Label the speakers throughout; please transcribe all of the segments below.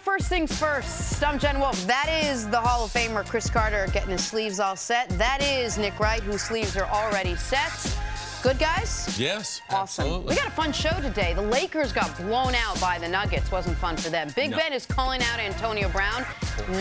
Speaker 1: first things first. Stump Jen Wolfe. That is the Hall of Famer Cris Carter getting his sleeves all set. That is Nick Wright, whose sleeves are already set. Good, guys?
Speaker 2: Yes.
Speaker 1: Awesome.
Speaker 2: Absolutely.
Speaker 1: We got a fun show today. The Lakers got blown out by the Nuggets. Wasn't fun for them. Big Ben is calling out Antonio Brown.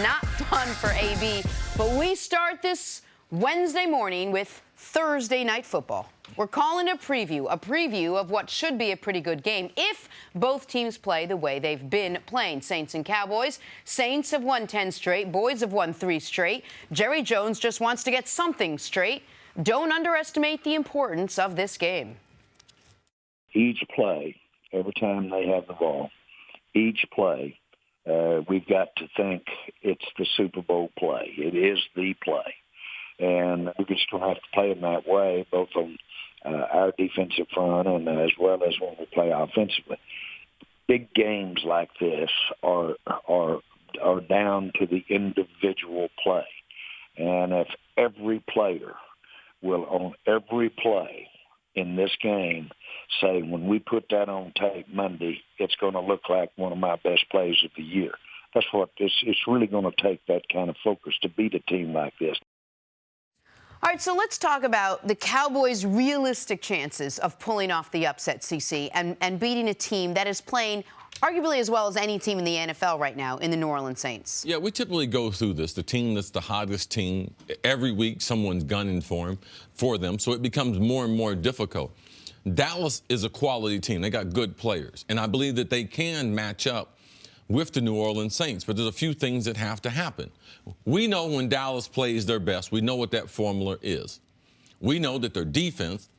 Speaker 1: Not fun for AB. But we start this Wednesday morning with Thursday Night Football. We're calling a preview of what should be a pretty good game if both teams play the way they've been playing. Saints and Cowboys. Saints have won 10 straight. Boys have won 3 straight. Jerry Jones just wants to get something straight. Don't underestimate the importance of this game.
Speaker 3: Each play, every time they have the ball, each play, we've got to think it's the Super Bowl play. It is the play. And we're just going to have to play in that way, both on our defensive front and as well as when we play offensively. Big games like this are down to the individual play. And if every player will, on every play in this game, say, when we put that on tape Monday, it's going to look like one of my best plays of the year. That's what it's really going to take, that kind of focus to beat a team like this.
Speaker 1: All right, so let's talk about the Cowboys' realistic chances of pulling off the upset, CC, and beating a team that is playing arguably as well as any team in the NFL right now in the New Orleans Saints.
Speaker 2: Yeah, we typically go through this. The team that's the hottest team, every week someone's gunning for them, so it becomes more and more difficult. Dallas is a quality team. They got good players, and I believe that they can match up with the New Orleans Saints, but there's a few things that have to happen. We know when Dallas plays their best, we know what that formula is. We know that their defense,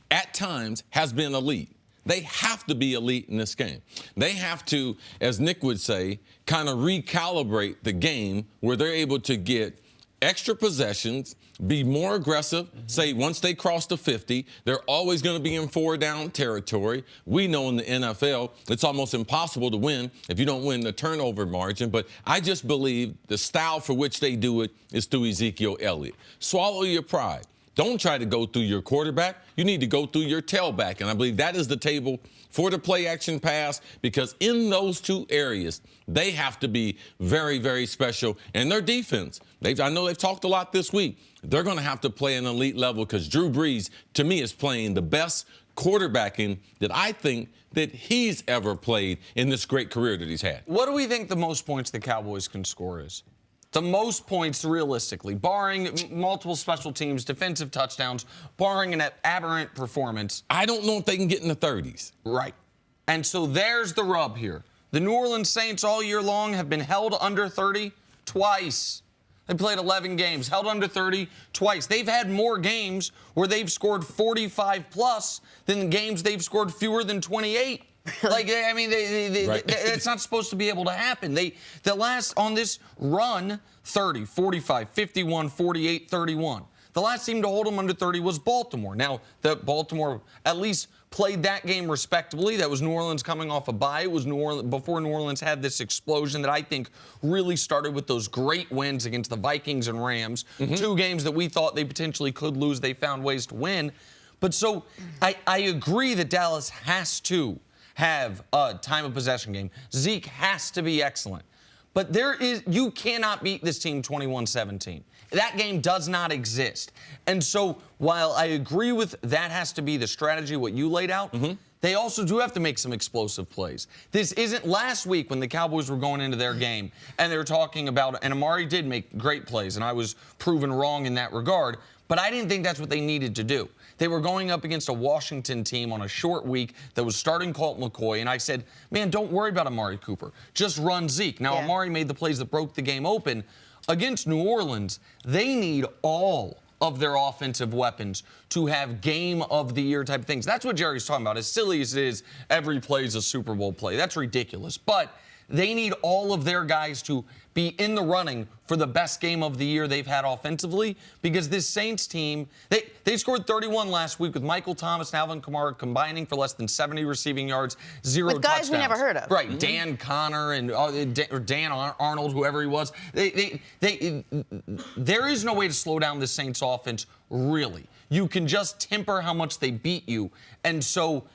Speaker 2: at times, has been elite. They have to be elite in this game. They have to, as Nick would say, kind of recalibrate the game where they're able to get extra possessions, be more aggressive. Say once they cross the 50, they're always going to be in 4-down territory. We know in the NFL it's almost impossible to win if you don't win the turnover margin. But I just believe the style for which they do it is through Ezekiel Elliott. Swallow your pride. Don't try to go through your quarterback. You need to go through your tailback. And I believe that is the table for the play-action pass, because in those two areas, they have to be very, very special. And their defense, I know they've talked a lot this week. They're going to have to play an elite level because Drew Brees, to me, is playing the best quarterbacking that I think that he's ever played in this great career that he's had.
Speaker 4: What do we think the most points the Cowboys can score is? The most points realistically, barring multiple special teams, defensive touchdowns, barring an aberrant performance.
Speaker 2: I don't know if they can get in the 30s.
Speaker 4: Right. And so there's the rub here. The New Orleans Saints all year long have been held under 30 twice. They played 11 games, held under 30 twice. They've had more games where they've scored 45-plus than games they've scored fewer than 28. Like, I mean,
Speaker 2: right.
Speaker 4: It's not supposed to be able to happen. The last on this run, 30, 45, 51, 48, 31. The last team to hold them under 30 was Baltimore. Now, Baltimore at least played that game respectably. That was New Orleans coming off a bye. It was New Orleans before New Orleans had this explosion that I think really started with those great wins against the Vikings and Rams. 2 games that we thought they potentially could lose. They found ways to win. But so I agree that Dallas has to have a time of possession game. Zeke has to be excellent. But you cannot beat this team 21-17. That game does not exist. And so while I agree with that has to be the strategy, what you laid out, they also do have to make some explosive plays. This isn't last week when the Cowboys were going into their game and they were talking about, and Amari did make great plays, and I was proven wrong in that regard, but I didn't think that's what they needed to do. They were going up against a Washington team on a short week that was starting Colt McCoy, and I said, man, don't worry about Amari Cooper. Just run Zeke. Now, Amari made the plays that broke the game open. Against New Orleans, they need all of their offensive weapons to have game-of-the-year type things. That's what Jerry's talking about. As silly as it is, every play is a Super Bowl play. That's ridiculous. But they need all of their guys to be in the running for the best game of the year they've had offensively, because this Saints team, they scored 31 last week with Michael Thomas and Alvin Kamara combining for less than 70 receiving yards, 0 touchdowns.
Speaker 1: With guys we never heard of.
Speaker 4: Right, Dan Connor and or Dan Arnold, whoever he was. There is no way to slow down the Saints offense, really. You can just temper how much they beat you, and so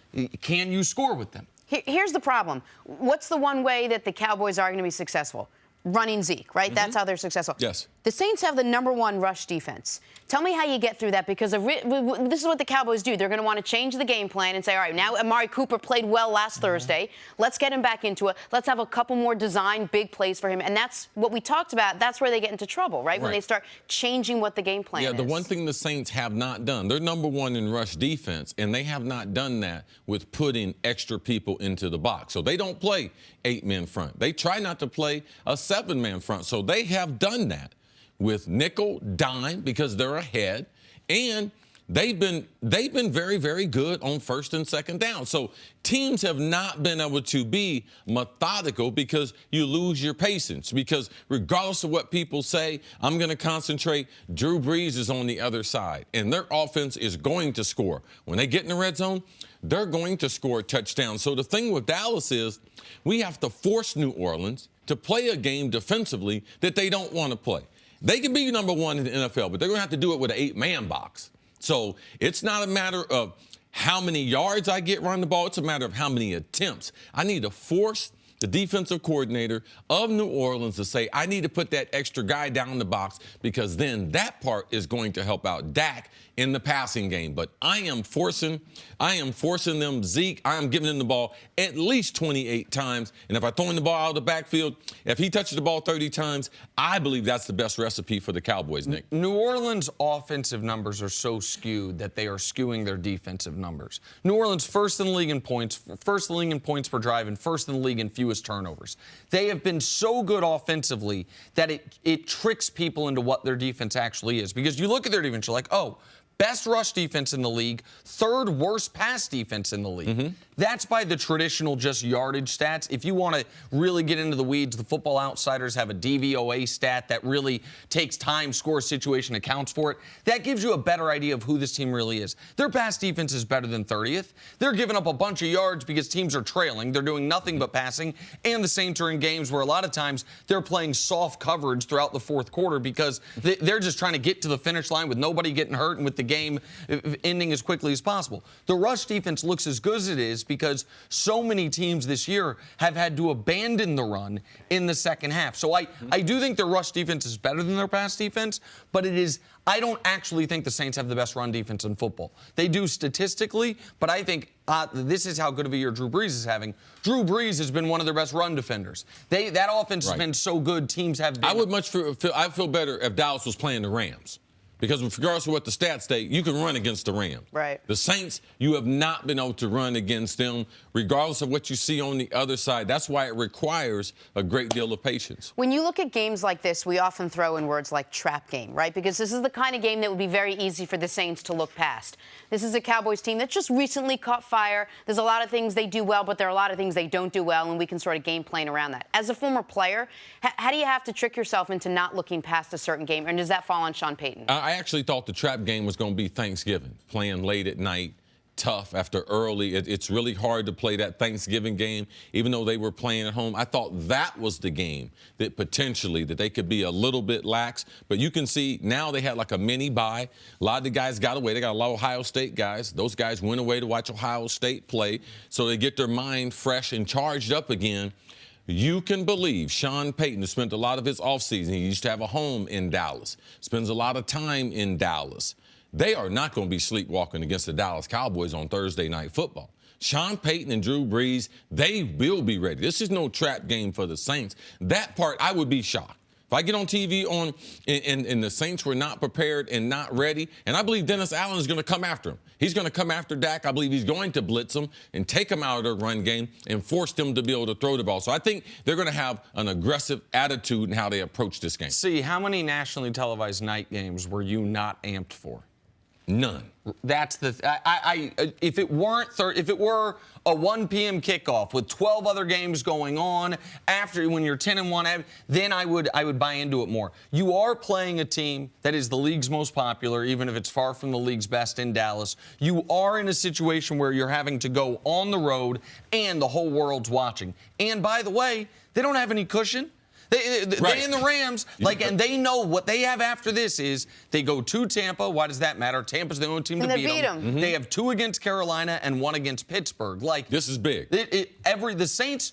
Speaker 4: can you score with them?
Speaker 1: Here's the problem. What's the one way that the Cowboys are going to be successful? Running Zeke, right? That's how they're successful.
Speaker 2: Yes.
Speaker 1: The Saints have the #1 rush defense. Tell me how you get through that, because this is what the Cowboys do. They're going to want to change the game plan and say, all right, now Amari Cooper played well last Thursday. Let's get him back into it. Let's have a couple more design big plays for him. And that's what we talked about. That's where they get into trouble, right? When they start changing what the game plan is.
Speaker 2: Yeah, the one thing the Saints have not done, they're #1 in rush defense, and they have not done that with putting extra people into the box. So they don't play 8-man front. They try not to play a 7-man front. So they have done that with nickel, dime, because they're ahead, and they've been very, very good on first and second down. So teams have not been able to be methodical because you lose your patience. Because regardless of what people say, I'm going to concentrate. Drew Brees is on the other side, and their offense is going to score. When they get in the red zone, they're going to score touchdowns. So the thing with Dallas is we have to force New Orleans to play a game defensively that they don't want to play. They can be #1 in the NFL, but they're going to have to do it with an 8-man box. So it's not a matter of how many yards I get running the ball. It's a matter of how many attempts. I need to force the defensive coordinator of New Orleans to say, I need to put that extra guy down in the box, because then that part is going to help out Dak in the passing game. But I am forcing them, Zeke. I am giving him the ball at least 28 times. And if I throw him the ball out of the backfield, if he touches the ball 30 times, I believe that's the best recipe for the Cowboys, Nick.
Speaker 4: New Orleans' offensive numbers are so skewed that they are skewing their defensive numbers. New Orleans first in the league in points, first in the league in points per drive, and first in the league in fewest turnovers. They have been so good offensively that it tricks people into what their defense actually is. Because you look at their defense, you're like, oh, best rush defense in the league, third worst pass defense in the league. That's by the traditional just yardage stats. If you want to really get into the weeds, the Football Outsiders have a DVOA stat that really takes time, score, situation, accounts for it. That gives you a better idea of who this team really is. Their pass defense is better than 30th. They're giving up a bunch of yards because teams are trailing. They're doing nothing but passing. And the Saints are in games where a lot of times they're playing soft coverage throughout the fourth quarter because they're just trying to get to the finish line with nobody getting hurt and with the game ending as quickly as possible. The rush defense looks as good as it is because so many teams this year have had to abandon the run in the second half. So I do think their rush defense is better than their pass defense, but I don't actually think the Saints have the best run defense in football. They do statistically, but I think this is how good of a year Drew Brees is having. Drew Brees has been one of their best run defenders. That offense has been so good, teams have been.
Speaker 2: I feel better if Dallas was playing the Rams. Because regardless of what the stats say, you can run against the Rams.
Speaker 1: Right.
Speaker 2: The Saints, you have not been able to run against them, regardless of what you see on the other side. That's why it requires a great deal of patience.
Speaker 1: When you look at games like this, we often throw in words like trap game, right? Because this is the kind of game that would be very easy for the Saints to look past. This is a Cowboys team that just recently caught fire. There's a lot of things they do well, but there are a lot of things they don't do well, and we can sort of game plan around that. As a former player, how do you have to trick yourself into not looking past a certain game, and does that fall on Sean Payton?
Speaker 2: I actually thought the trap game was going to be Thanksgiving, playing late at night, tough after early. It's really hard to play that Thanksgiving game, even though they were playing at home. I thought that was the game that potentially that they could be a little bit lax. But you can see now they had like a mini bye. A lot of the guys got away. They got a lot of Ohio State guys. Those guys went away to watch Ohio State play, so they get their mind fresh and charged up again. You can believe Sean Payton has spent a lot of his offseason. He used to have a home in Dallas, spends a lot of time in Dallas. They are not going to be sleepwalking against the Dallas Cowboys on Thursday Night Football. Sean Payton and Drew Brees, they will be ready. This is no trap game for the Saints. That part, I would be shocked. If I get on TV and the Saints were not prepared and not ready, and I believe Dennis Allen is going to come after him. He's going to come after Dak. I believe he's going to blitz him and take him out of their run game and force them to be able to throw the ball. So I think they're going to have an aggressive attitude in how they approach this game.
Speaker 4: See, how many nationally televised night games were you not amped for?
Speaker 2: None.
Speaker 4: That's the. If it were a 1 p.m. kickoff with 12 other games going on after when you're 10-1, then I would buy into it more. You are playing a team that is the league's most popular, even if it's far from the league's best in Dallas. You are in a situation where you're having to go on the road and the whole world's watching. And by the way, they don't have any cushion. They and the Rams, and they know what they have after this is they go to Tampa. Why does that matter? Tampa's the only team to beat them.
Speaker 1: Mm-hmm.
Speaker 4: They have 2 against Carolina and 1 against Pittsburgh.
Speaker 2: This is big.
Speaker 4: The Saints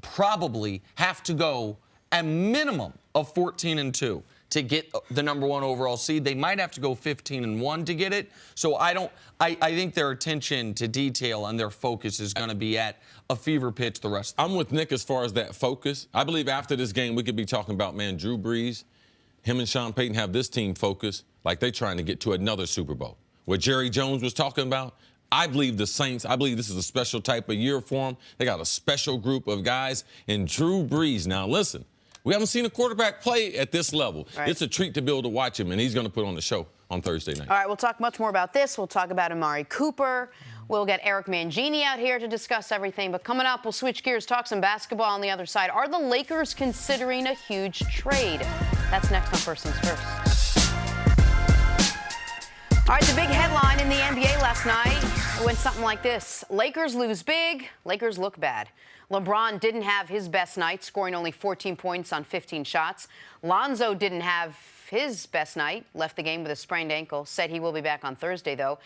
Speaker 4: probably have to go a minimum of 14-2 to get the #1 overall seed. They might have to go 15-1 to get it. So I think their attention to detail and their focus is going to be at a fever pitch the rest of the
Speaker 2: I'm with Nick as far as that focus. I believe after this game, we could be talking about, man, Drew Brees, him and Sean Payton have this team focused like they're trying to get to another Super Bowl. What Jerry Jones was talking about, I believe the Saints, I believe this is a special type of year for them. They got a special group of guys. And Drew Brees, now listen, we haven't seen a quarterback play at this level.
Speaker 1: Right.
Speaker 2: It's a treat to be able to watch him, and he's going to put on the show on Thursday night.
Speaker 1: All right, we'll talk much more about this. We'll talk about Amari Cooper. We'll get Eric Mangini out here to discuss everything. But coming up, we'll switch gears, talk some basketball on the other side. Are the Lakers considering a huge trade? That's next on First Things First. All right, the big headline in the NBA last night went something like this. Lakers lose big, Lakers look bad. LeBron didn't have his best night, scoring only 14 points on 15 shots. Lonzo didn't have his best night, left the game with a sprained ankle, said he will be back on Thursday, though.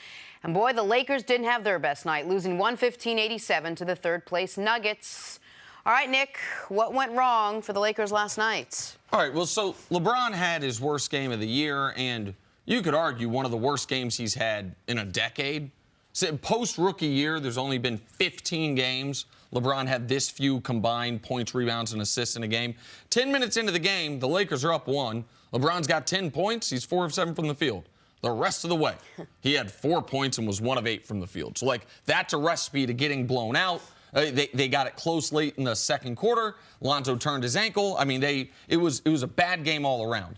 Speaker 1: And boy, the Lakers didn't have their best night, losing 115-87 to the third-place Nuggets. All right, Nick, what went wrong for the Lakers last night?
Speaker 4: All right, well, so LeBron had his worst game of the year, and you could argue one of the worst games he's had in a decade. So post-rookie year, there's only been 15 games. LeBron had this few combined points, rebounds, and assists in a game. 10 minutes into the game, the Lakers are up 1. LeBron's got 10 points. He's 4 of 7 from the field. The rest of the way, he had 4 points and was 1 of 8 from the field. So, that's a recipe to getting blown out. They got it close late in the second quarter. Lonzo turned his ankle. I mean, it was a bad game all around.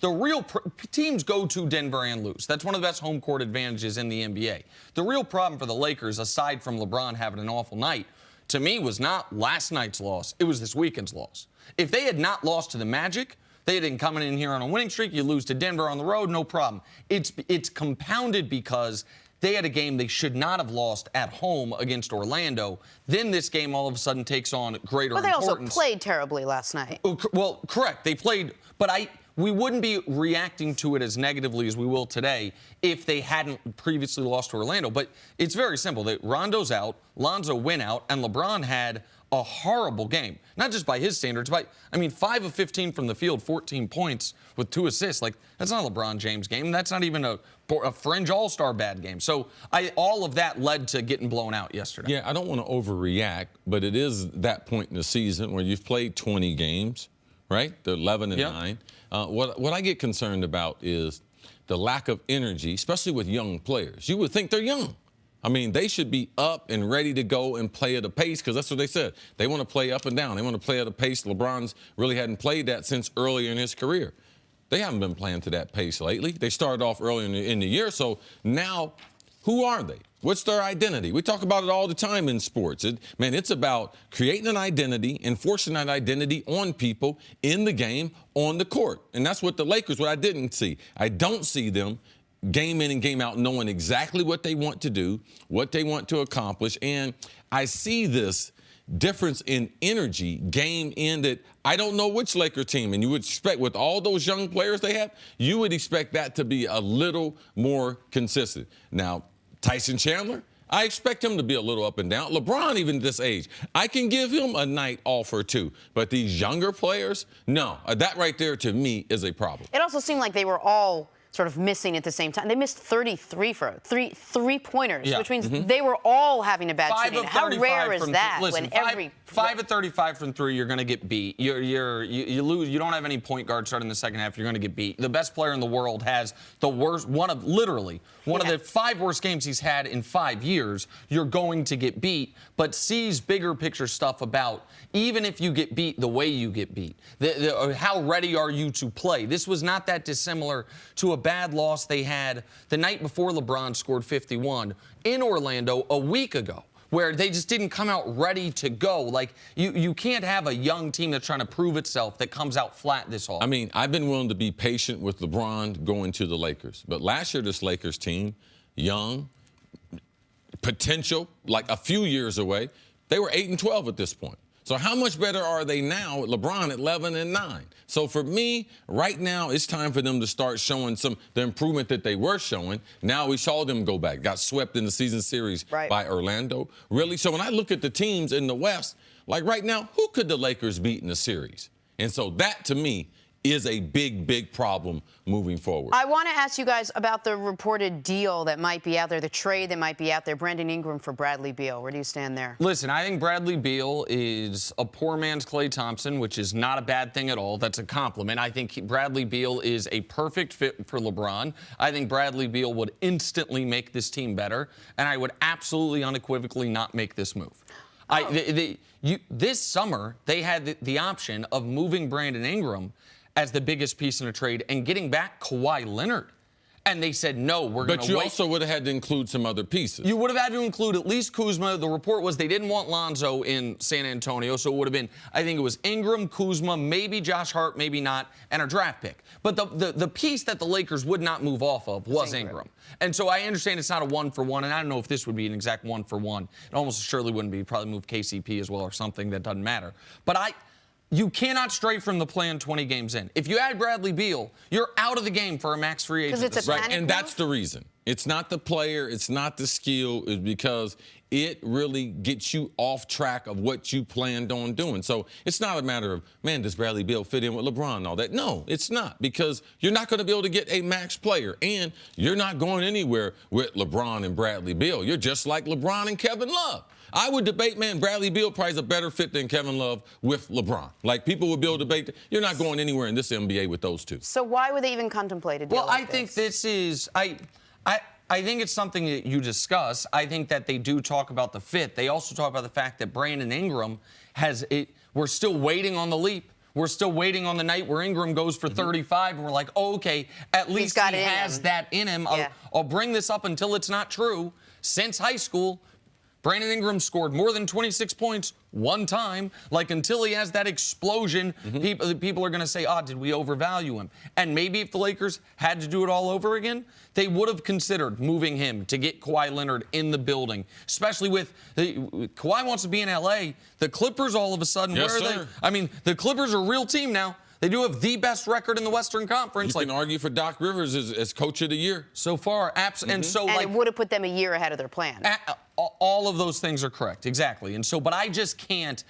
Speaker 4: The real teams go to Denver and lose. That's one of the best home court advantages in the NBA. The real problem for the Lakers, aside from LeBron having an awful night, to me was not last night's loss. It was this weekend's loss. If they had not lost to the Magic, they didn't come in here on a winning streak. You lose to Denver on the road, no problem. It's compounded because they had a game they should not have lost at home against Orlando. Then this game all of a sudden takes on greater importance.
Speaker 1: But they also played terribly last night.
Speaker 4: Well, correct. They played, but we wouldn't be reacting to it as negatively as we will today if they hadn't previously lost to Orlando. But it's very simple. Rondo's out, Lonzo went out, and LeBron had a horrible game. Not just by his standards, but 5 of 15 from the field, 14 points with 2 assists. That's not a LeBron James game. That's not even a fringe all-star bad game. So all of that led to getting blown out yesterday.
Speaker 2: Yeah, I don't want to overreact, but it is that point in the season where you've played 20 games, right? They're 11-9. What I get concerned about is the lack of energy, especially with young players. You would think they're young. They should be up and ready to go and play at a pace because that's what they said. They want to play up and down. They want to play at a pace. LeBron's really hadn't played that since earlier in his career. They haven't been playing to that pace lately. They started off early in the year, so now who are they? What's their identity? We talk about it all the time in sports. It's about creating an identity, enforcing that identity on people in the game, on the court. And that's what the Lakers, what I didn't see. I don't see them game in and game out knowing exactly what they want to do, what they want to accomplish. And I see this difference in energy game in that I don't know which Laker team, and you would expect with all those young players they have, you would expect that to be a little more consistent. Now, Tyson Chandler, I expect him to be a little up and down. LeBron, even at this age, I can give him a night off or two. But these younger players, no. That right there, to me, is a problem.
Speaker 1: It also seemed like they were all sort of missing at the same time. They missed 33 for three-pointers, which means they were all having a bad shooting. How rare is that?
Speaker 4: Listen, 5 of 35 from 3, you're going to get beat. You lose. You don't have any point guard starting the second half. You're going to get beat. The best player in the world has the worst, one of the 5 worst games he's had in 5 years. You're going to get beat, but sees bigger picture stuff about even if you get beat, the way you get beat. How ready are you to play? This was not that dissimilar to a bad loss they had the night before LeBron scored 51 in Orlando a week ago, where they just didn't come out ready to go. You can't have a young team that's trying to prove itself that comes out flat this often.
Speaker 2: I've been willing to be patient with LeBron going to the Lakers. But last year, this Lakers team, young, potential, like a few years away, they were 8-12 at this point. So how much better are they now with LeBron at 11-9? So for me, right now, it's time for them to start showing the improvement that they were showing. Now we saw them go back, got swept in the season series by Orlando. Really? So when I look at the teams in the West, like right now, who could the Lakers beat in the series? And so that, to me, is a big, big problem moving forward.
Speaker 1: I want to ask you guys about the reported deal that might be out there, the trade that might be out there, Brandon Ingram for Bradley Beal. Where do you stand there?
Speaker 4: Listen, I think Bradley Beal is a poor man's Klay Thompson, which is not a bad thing at all. That's a compliment. I think Bradley Beal is a perfect fit for LeBron. I think Bradley Beal would instantly make this team better, and I would absolutely unequivocally not make this move. This summer, they had the option of moving Brandon Ingram as the biggest piece in a trade and getting back Kawhi Leonard. And they said, no, we're going to wait.
Speaker 2: But you also would have had to include some other pieces.
Speaker 4: You would have had to include at least Kuzma. The report was they didn't want Lonzo in San Antonio, so it would have been, I think it was Ingram, Kuzma, maybe Josh Hart, maybe not, and a draft pick. But the piece that the Lakers would not move off of was Ingram. And so I understand it's not a one-for-one, and I don't know if this would be an exact one-for-one. It almost surely wouldn't be. You'd probably move KCP as well or something. That doesn't matter. But you cannot stray from the plan 20 games in. If you add Bradley Beal, you're out of the game for a max free agent.
Speaker 1: Because it's a panic
Speaker 2: and
Speaker 1: move?
Speaker 2: That's the reason. It's not the player. It's not the skill. It's because it really gets you off track of what you planned on doing. So it's not a matter of, man, does Bradley Beal fit in with LeBron and all that? No, it's not, because you're not going to be able to get a max player, and you're not going anywhere with LeBron and Bradley Beal. You're just like LeBron and Kevin Love. I would debate, man, Bradley Beal probably is a better fit than Kevin Love with LeBron. Like, people would be able to debate that. You're not going anywhere in this NBA with those two.
Speaker 1: So why would they even contemplate a deal like
Speaker 4: I think this is I think it's something that you discuss. I think that they do talk about the fit. They also talk about the fact that Brandon Ingram we're still waiting on the leap. We're still waiting on the night where Ingram goes for 35, and we're like, oh, okay, at least he has that in him.
Speaker 1: Yeah.
Speaker 4: I'll bring this up until it's not true. Since high school, Brandon Ingram scored more than 26 points one time. Like, until he has that explosion, people are going to say, did we overvalue him? And maybe if the Lakers had to do it all over again, they would have considered moving him to get Kawhi Leonard in the building, especially with Kawhi wants to be in L.A. The Clippers all of a sudden,
Speaker 2: yes,
Speaker 4: where are they? I mean, the Clippers are a real team now. They do have the best record in the Western Conference.
Speaker 2: You can argue for Doc Rivers as Coach of the Year.
Speaker 4: So far, and so,
Speaker 1: and it would have put them a year ahead of their plan.
Speaker 4: All of those things are correct, exactly. And so, but I can't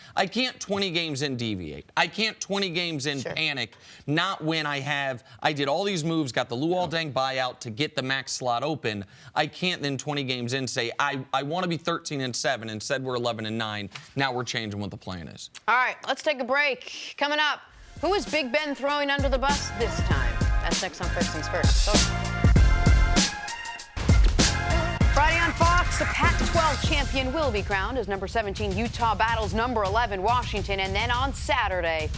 Speaker 4: 20 games in deviate. I can't 20 games in panic, not when I did all these moves, got the Luol Deng buyout to get the max slot open. I can't then 20 games in say, I want to be 13-7, and said we're 11-9. Now we're changing what the plan is.
Speaker 1: All right, let's take a break. Coming up, who is Big Ben throwing under the bus this time? That's next on First Things First. Friday on Fox, the Pac-12 champion will be crowned as number 17 Utah battles number 11 Washington. And then on Saturday,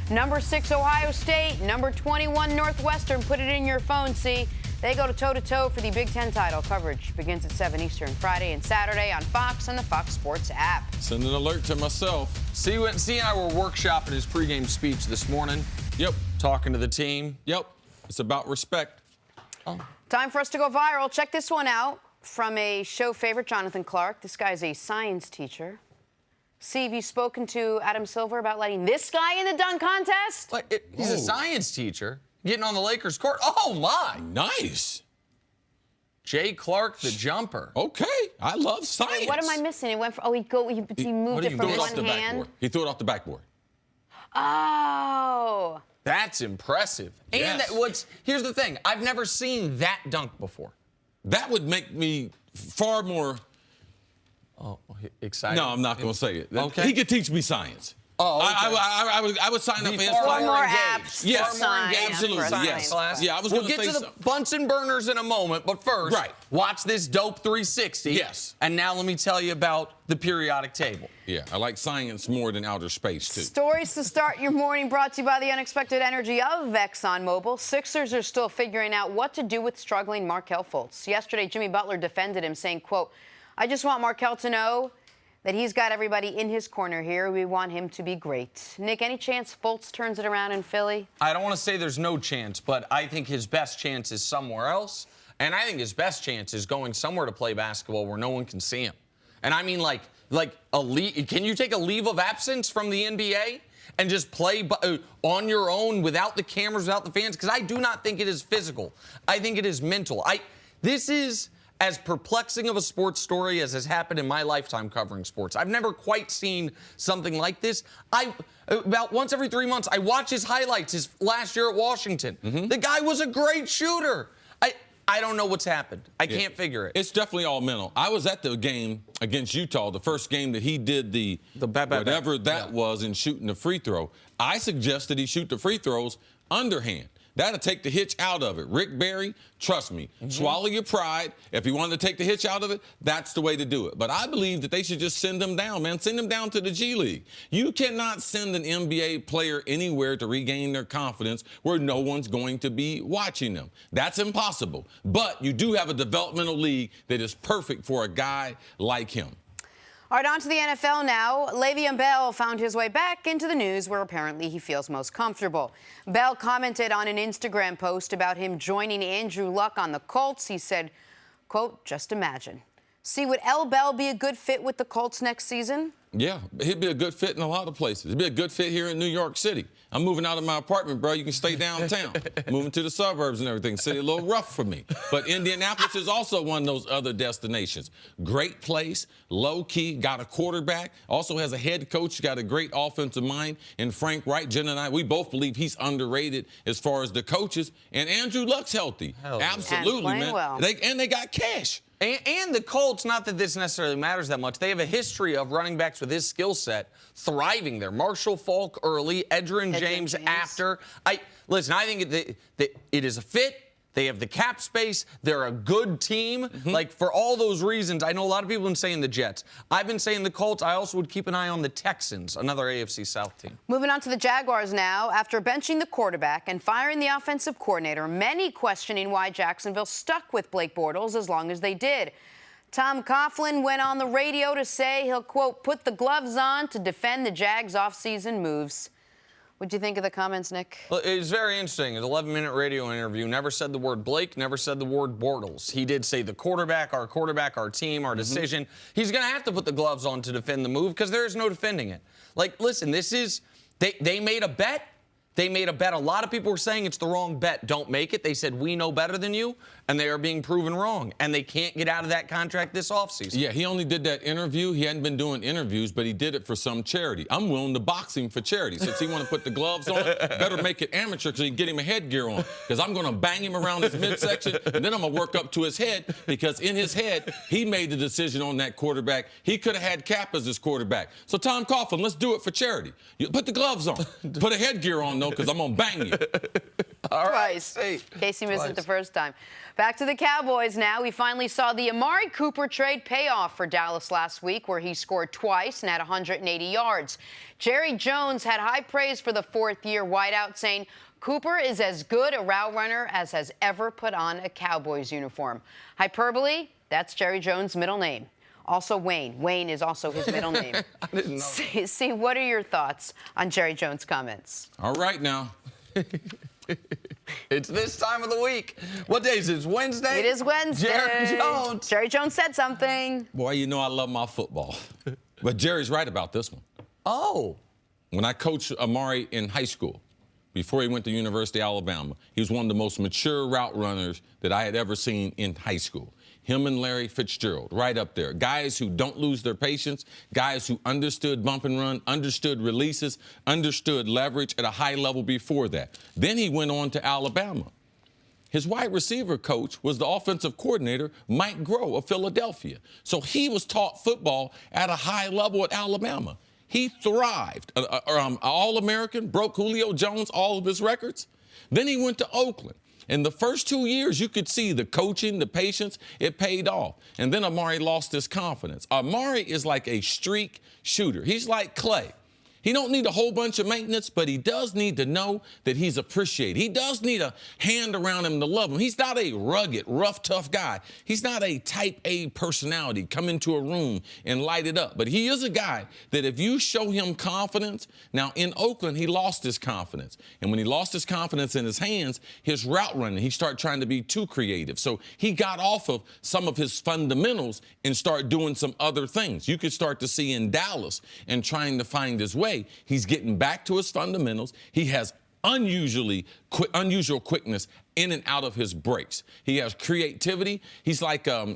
Speaker 1: number 6 Ohio State, number 21 Northwestern. Put it in your phone, see. They go toe-to-toe for the Big Ten title. Coverage begins at 7 Eastern Friday and Saturday on Fox and the Fox Sports app.
Speaker 2: Send an alert to myself.
Speaker 4: C and I were workshopping his pregame speech this morning.
Speaker 2: Yep.
Speaker 4: Talking to the team.
Speaker 2: Yep. It's about respect.
Speaker 1: Time for us to go viral. Check this one out from a show favorite, Jonathan Clark. This guy's a science teacher. See, have you spoken to Adam Silver about letting this guy in the dunk contest?
Speaker 4: He's a science teacher getting on the Lakers court. Oh, my.
Speaker 2: Nice.
Speaker 4: Jay Clark, the jumper.
Speaker 2: Okay. I love science.
Speaker 1: Wait, what am I missing? It went from, he moved it from one hand.
Speaker 2: He threw it off the backboard.
Speaker 1: Oh.
Speaker 4: That's impressive.
Speaker 2: Yes.
Speaker 4: And here's the thing. I've never seen that dunk before.
Speaker 2: That would make me far more
Speaker 4: excited.
Speaker 2: No, I'm not going to say it.
Speaker 4: Okay.
Speaker 2: He could teach me science.
Speaker 4: Oh, okay.
Speaker 2: I would sign up for his
Speaker 1: far
Speaker 2: class.
Speaker 1: more apt.
Speaker 2: Yes,
Speaker 1: Absolutely.
Speaker 2: Yes.
Speaker 4: Class.
Speaker 2: Yeah, I was
Speaker 4: we'll
Speaker 2: going to
Speaker 4: get
Speaker 2: say
Speaker 4: to the Bunsen burners in a moment, but first, watch this dope 360.
Speaker 2: Yes.
Speaker 4: And now let me tell you about the periodic table.
Speaker 2: Yeah, I like science more than outer space, too.
Speaker 1: Stories to start your morning brought to you by the unexpected energy of ExxonMobil. Sixers are still figuring out what to do with struggling Markelle Fultz. Yesterday, Jimmy Butler defended him, saying, quote, I just want Markelle to know that he's got everybody in his corner here. We want him to be great. Nick, any chance Fultz turns it around in Philly?
Speaker 4: I don't want to say there's no chance, but I think his best chance is somewhere else. And I think his best chance is going somewhere to play basketball where no one can see him. And I mean like a leave. Can you take a leave of absence from the NBA and just play on your own without the cameras, without the fans? Because I do not think it is physical. I think it is mental. This is as perplexing of a sports story as has happened in my lifetime covering sports. I've never quite seen something like this. About once every 3 months, I watch his highlights his last year at Washington. The guy was a great shooter. I don't know what's happened. I can't figure it.
Speaker 2: It's definitely all mental. I was at the game against Utah, the first game that he did whatever that was in shooting the free throw. I suggested he shoot the free throws underhand. That'll take the hitch out of it. Rick Barry, trust me, swallow your pride. If he wanted to take the hitch out of it, that's the way to do it. But I believe that they should just send him down, man. Send him down to the G League. You cannot send an NBA player anywhere to regain their confidence where no one's going to be watching them. That's impossible. But you do have a developmental league that is perfect for a guy like him.
Speaker 1: All right, on to the NFL now. Le'Veon Bell found his way back into the news where apparently he feels most comfortable. Bell commented on an Instagram post about him joining Andrew Luck on the Colts. He said, quote, "Just imagine. See, would L. Bell be a good fit with the Colts next season?"
Speaker 2: Yeah, he'd be a good fit in a lot of places. He'd be a good fit here in New York City. I'm moving out of my apartment, bro. You can stay downtown. Moving to the suburbs and everything. City a little rough for me. But Indianapolis is also one of those other destinations. Great place, low-key, got a quarterback, also has a head coach, got a great offensive mind. And Frank Wright, Jenna and I, we both believe he's underrated as far as the coaches. And Andrew Luck's healthy. Absolutely, man.
Speaker 1: Well.
Speaker 2: And they got cash.
Speaker 4: And the Colts, not that this necessarily matters that much, they have a history of running backs with his skill set thriving there. Marshall Faulk early, Edgerrin James after. Listen, I think it is a fit. They have the cap space. They're a good team. Like, for all those reasons, I know a lot of people have been saying the Jets. I've been saying the Colts. I also would keep an eye on the Texans, another AFC South team.
Speaker 1: Moving on to the Jaguars now. After benching the quarterback and firing the offensive coordinator, many questioning why Jacksonville stuck with Blake Bortles as long as they did. Tom Coughlin went on the radio to say he'll, quote, "put the gloves on to defend the Jags' offseason moves." What'd you think of the comments, Nick?
Speaker 4: Well, it's very interesting. An 11-minute radio interview. Never said the word Blake, never said the word Bortles. He did say the quarterback, our team, our decision. He's going to have to put the gloves on to defend the move because there is no defending it. Like, listen, this is, they made a bet. They made a bet. A lot of people were saying it's the wrong bet. Don't make it. They said, we know better than you, and they are being proven wrong. And they can't get out of that contract this offseason.
Speaker 2: Yeah, he only did that interview. He hadn't been doing interviews, but he did it for some charity. I'm willing to box him for charity. Since he want to put the gloves on, better make it amateur so he can get him a headgear on. Because I'm going to bang him around his midsection, and then I'm going to work up to his head, because in his head, he made the decision on that quarterback. He could have had Cap as his quarterback. So, Tom Coughlin, let's do it for charity. You put the gloves on. Put a headgear on, though, because I'm going to bang you.
Speaker 1: All right. In case you missed it the first time. Back to the Cowboys now. We finally saw the Amari Cooper trade pay off for Dallas last week, where he scored twice and had 180 yards. Jerry Jones had high praise for the fourth-year wideout, saying Cooper is as good a route runner as has ever put on a Cowboys uniform. Hyperbole, that's Jerry Jones' middle name. Also Wayne. Wayne is also his middle name.
Speaker 4: I didn't know.
Speaker 1: See, what are your thoughts on Jerry Jones' comments?
Speaker 2: All right now.
Speaker 4: It's this time of the week. What day is it? It's Wednesday?
Speaker 1: It is Wednesday.
Speaker 4: Jerry Jones.
Speaker 1: Jerry Jones said something.
Speaker 2: Boy, you know I love my football. But Jerry's right about this one.
Speaker 4: Oh.
Speaker 2: When I coached Amari in high school, before he went to University of Alabama, he was one of the most mature route runners that I had ever seen in high school. Him and Larry Fitzgerald, right up there. Guys who don't lose their patience, guys who understood bump and run, understood releases, understood leverage at a high level before that. Then he went on to Alabama. His wide receiver coach was the offensive coordinator, Mike Groh of Philadelphia. So he was taught football at a high level at Alabama. He thrived. All-American, broke Julio Jones, all of his records. Then he went to Oakland. In the first 2 years, you could see the coaching, the patience, it paid off. And then Amari lost his confidence. Amari is like a streak shooter. He's like Clay. He don't need a whole bunch of maintenance, but he does need to know that he's appreciated. He does need a hand around him to love him. He's not a rugged, rough, tough guy. He's not a type A personality, come into a room and light it up. But he is a guy that if you show him confidence, now in Oakland, he lost his confidence. And when he lost his confidence in his hands, his route running, he started trying to be too creative. So he got off of some of his fundamentals and started doing some other things. You could start to see in Dallas and trying to find his way. He's getting back to his fundamentals. He has unusual quickness in and out of his breaks. He has creativity. He's like a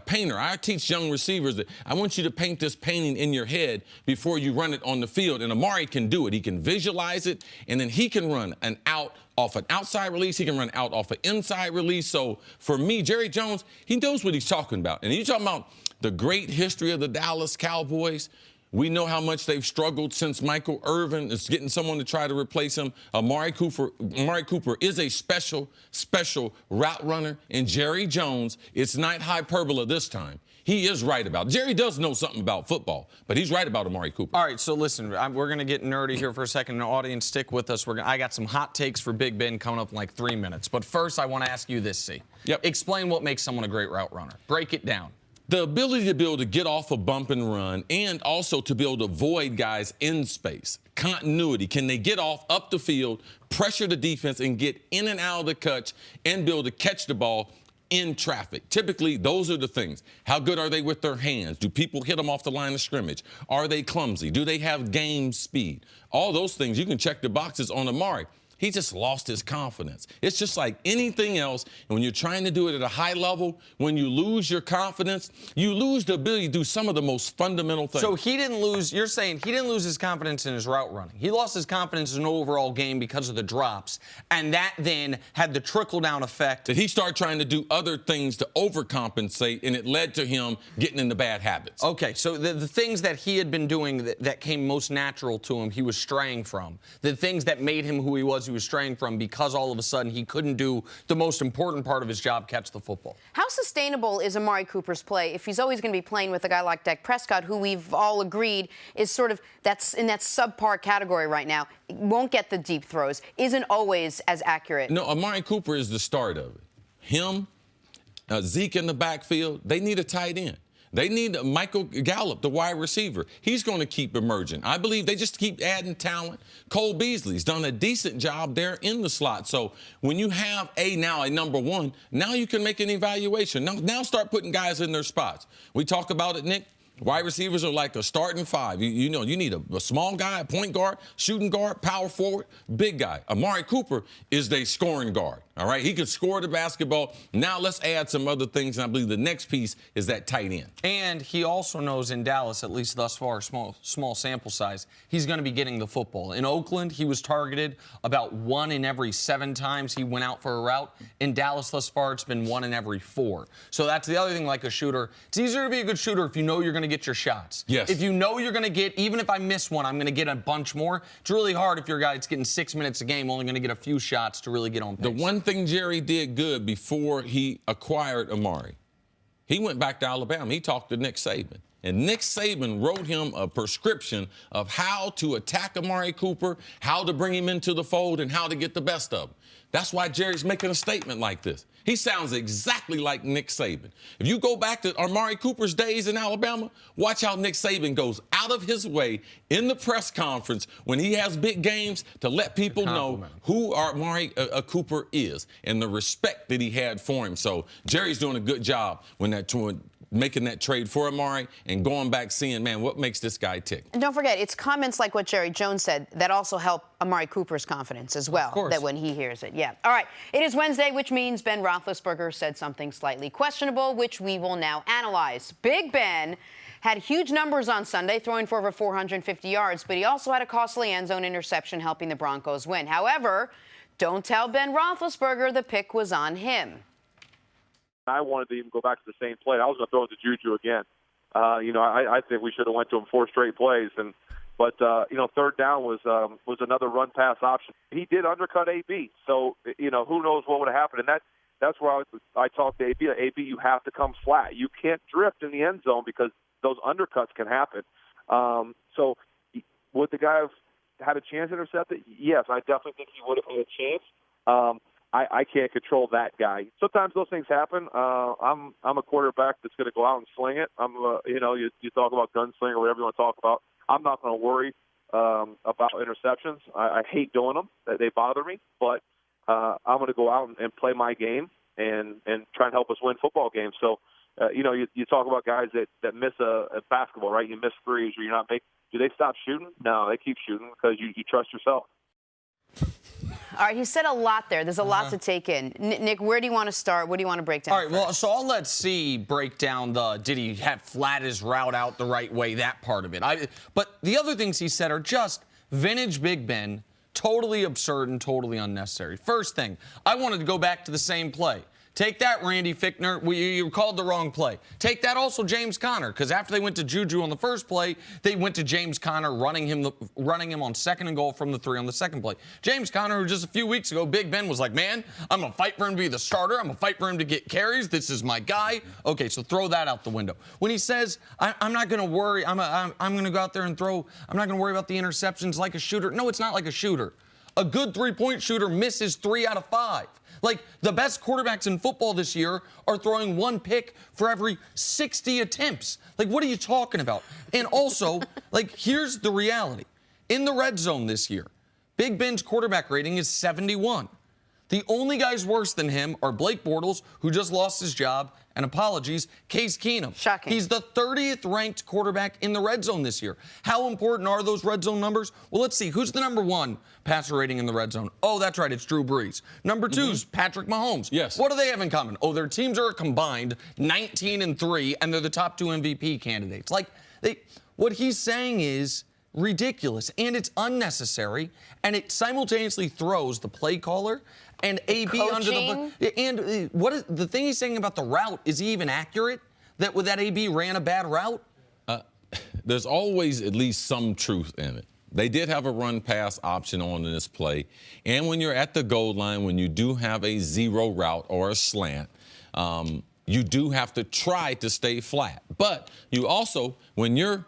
Speaker 2: painter. I teach young receivers that I want you to paint this painting in your head before you run it on the field. And Amari can do it. He can visualize it, and then he can run an out off an outside release. He can run out off an inside release. So for me, Jerry Jones, he knows what he's talking about. And you're talking about the great history of the Dallas Cowboys. We know how much they've struggled since Michael Irvin is getting someone to try to replace him. Amari Cooper is a special route runner. And Jerry Jones, it's not hyperbole this time. He is right about it. Jerry does know something about football, but he's right about Amari Cooper.
Speaker 4: All right, so listen, we're going to get nerdy here for a second. The audience, stick with us. I got some hot takes for Big Ben coming up in like 3 minutes. But first, I want to ask you this, C.
Speaker 2: Yep.
Speaker 4: Explain what makes someone a great route runner. Break it down.
Speaker 2: The ability to be able to get off a bump and run, and also to be able to avoid guys in space. Continuity. Can they get off up the field, pressure the defense, and get in and out of the catch, and be able to catch the ball in traffic? Typically, those are the things. How good are they with their hands? Do people hit them off the line of scrimmage? Are they clumsy? Do they have game speed? All those things, you can check the boxes on Amari. He just lost his confidence. It's just like anything else. And when you're trying to do it at a high level, when you lose your confidence, you lose the ability to do some of the most fundamental things.
Speaker 4: So he didn't lose, you're saying he didn't lose his confidence in his route running. He lost his confidence in the overall game because of the drops. And that then had the trickle-down effect.
Speaker 2: That he started trying to do other things to overcompensate, and it led to him getting into bad habits.
Speaker 4: Okay, so the things that he had been doing that came most natural to him, he was straying from. The things that made him who he was straying from because all of a sudden he couldn't do the most important part of his job, catch the football.
Speaker 1: How sustainable is Amari Cooper's play if he's always going to be playing with a guy like Dak Prescott, who we've all agreed is sort of that's in that subpar category right now, won't get the deep throws, isn't always as accurate?
Speaker 2: No, Amari Cooper is the start of it. Him, Zeke in the backfield, they need a tight end. They need Michael Gallup, the wide receiver. He's going to keep emerging. I believe they just keep adding talent. Cole Beasley's done a decent job there in the slot. So when you have a number one, now you can make an evaluation. Now start putting guys in their spots. We talk about it, Nick. Wide receivers are like a starting five. You know, you need a small guy, a point guard, shooting guard, power forward, big guy. Amari Cooper is the scoring guard, all right? He could score the basketball. Now let's add some other things, and I believe the next piece is that tight end.
Speaker 4: And he also knows in Dallas, at least thus far, small sample size, he's going to be getting the football. In Oakland, he was targeted about 1 in every 7 times he went out for a route. In Dallas thus far, it's been 1 in every 4. So that's the other thing, like a shooter. It's easier to be a good shooter if you know you're going to get your shots.
Speaker 2: Yes.
Speaker 4: If you know you're going to get, even if I miss one, I'm going to get a bunch more. It's really hard if you're a guy that's getting 6 minutes a game, only going to get a few shots to really get on pace.
Speaker 2: The one thing Jerry did good before he acquired Amari, he went back to Alabama. He talked to Nick Saban. And Nick Saban wrote him a prescription of how to attack Amari Cooper, how to bring him into the fold, and how to get the best of him. That's why Jerry's making a statement like this. He sounds exactly like Nick Saban. If you go back to Amari Cooper's days in Alabama, watch how Nick Saban goes out of his way in the press conference when he has big games to let people know who Amari Cooper is and the respect that he had for him. So Jerry's doing a good job making that trade for Amari and going back seeing, man, what makes this guy tick.
Speaker 1: And don't forget, it's comments like what Jerry Jones said that also help Amari Cooper's confidence as well, that when he hears it. Yeah. All right. It is Wednesday, which means Ben Roethlisberger said something slightly questionable, which we will now analyze. Big Ben had huge numbers on Sunday, throwing for over 450 yards, but he also had a costly end zone interception helping the Broncos win. However, don't tell Ben Roethlisberger the pick was on him.
Speaker 5: I wanted to even go back to the same play. I was going to throw it to Juju again. I think we should have went to him 4 straight plays. But third down was another run-pass option. He did undercut AB. So, who knows what would have happened. And that's where I talked to AB. AB, you have to come flat. You can't drift in the end zone because those undercuts can happen. So would the guy have had a chance to intercept it? Yes, I definitely think he would have had a chance. I can't control that guy. Sometimes those things happen. I'm a quarterback that's going to go out and sling it. You talk about gunslinger or whatever you want to talk about. I'm not going to worry about interceptions. I hate doing them. They bother me. But I'm going to go out and play my game and try and help us win football games. So, you talk about guys that miss a basketball, right? You miss threes or you're not making. Do they stop shooting? No, they keep shooting because you trust yourself.
Speaker 1: All right, he said a lot there. There's a lot to take in. Nick, where do you want to start? What do you want to break down?
Speaker 4: All right, well, so I'll let C break down did he have flat his route out the right way, that part of it. But the other things he said are just vintage Big Ben, totally absurd and totally unnecessary. First thing, I wanted to go back to the same play. Take that, Randy Fichtner. You called the wrong play. Take that also, James Conner, because after they went to Juju on the first play, they went to James Conner running him on 2nd and goal from the 3 on the second play. James Conner, who just a few weeks ago, Big Ben was like, man, I'm going to fight for him to be the starter. I'm going to fight for him to get carries. This is my guy. Okay, so throw that out the window. When he says, I'm not going to worry, I'm going to go out there and throw, I'm not going to worry about the interceptions like a shooter. No, it's not like a shooter. A good three-point shooter misses 3 out of 5. Like, the best quarterbacks in football this year are throwing 1 pick for every 60 attempts. Like, what are you talking about? And also, like, here's the reality. In the red zone this year, Big Ben's quarterback rating is 71. The only guys worse than him are Blake Bortles, who just lost his job, and apologies, Case Keenum.
Speaker 1: Shocking.
Speaker 4: He's the 30th ranked quarterback in the red zone this year. How important are those red zone numbers? Well, let's see. Who's the number 1 passer rating in the red zone? Oh, that's right. It's Drew Brees. Number 2 is Patrick Mahomes.
Speaker 2: Yes.
Speaker 4: What do they have in common? Oh, their teams are combined 19-3, and they're the top 2 MVP candidates. Like, what he's saying is ridiculous, and it's unnecessary, and it simultaneously throws the play caller and AB under the. And what is the thing he's saying about the route? Is he even accurate? That AB ran a bad route?
Speaker 2: There's always at least some truth in it. They did have a run-pass option on in this play, and when you're at the goal line, when you do have a zero route or a slant, you do have to try to stay flat. But you also, when you're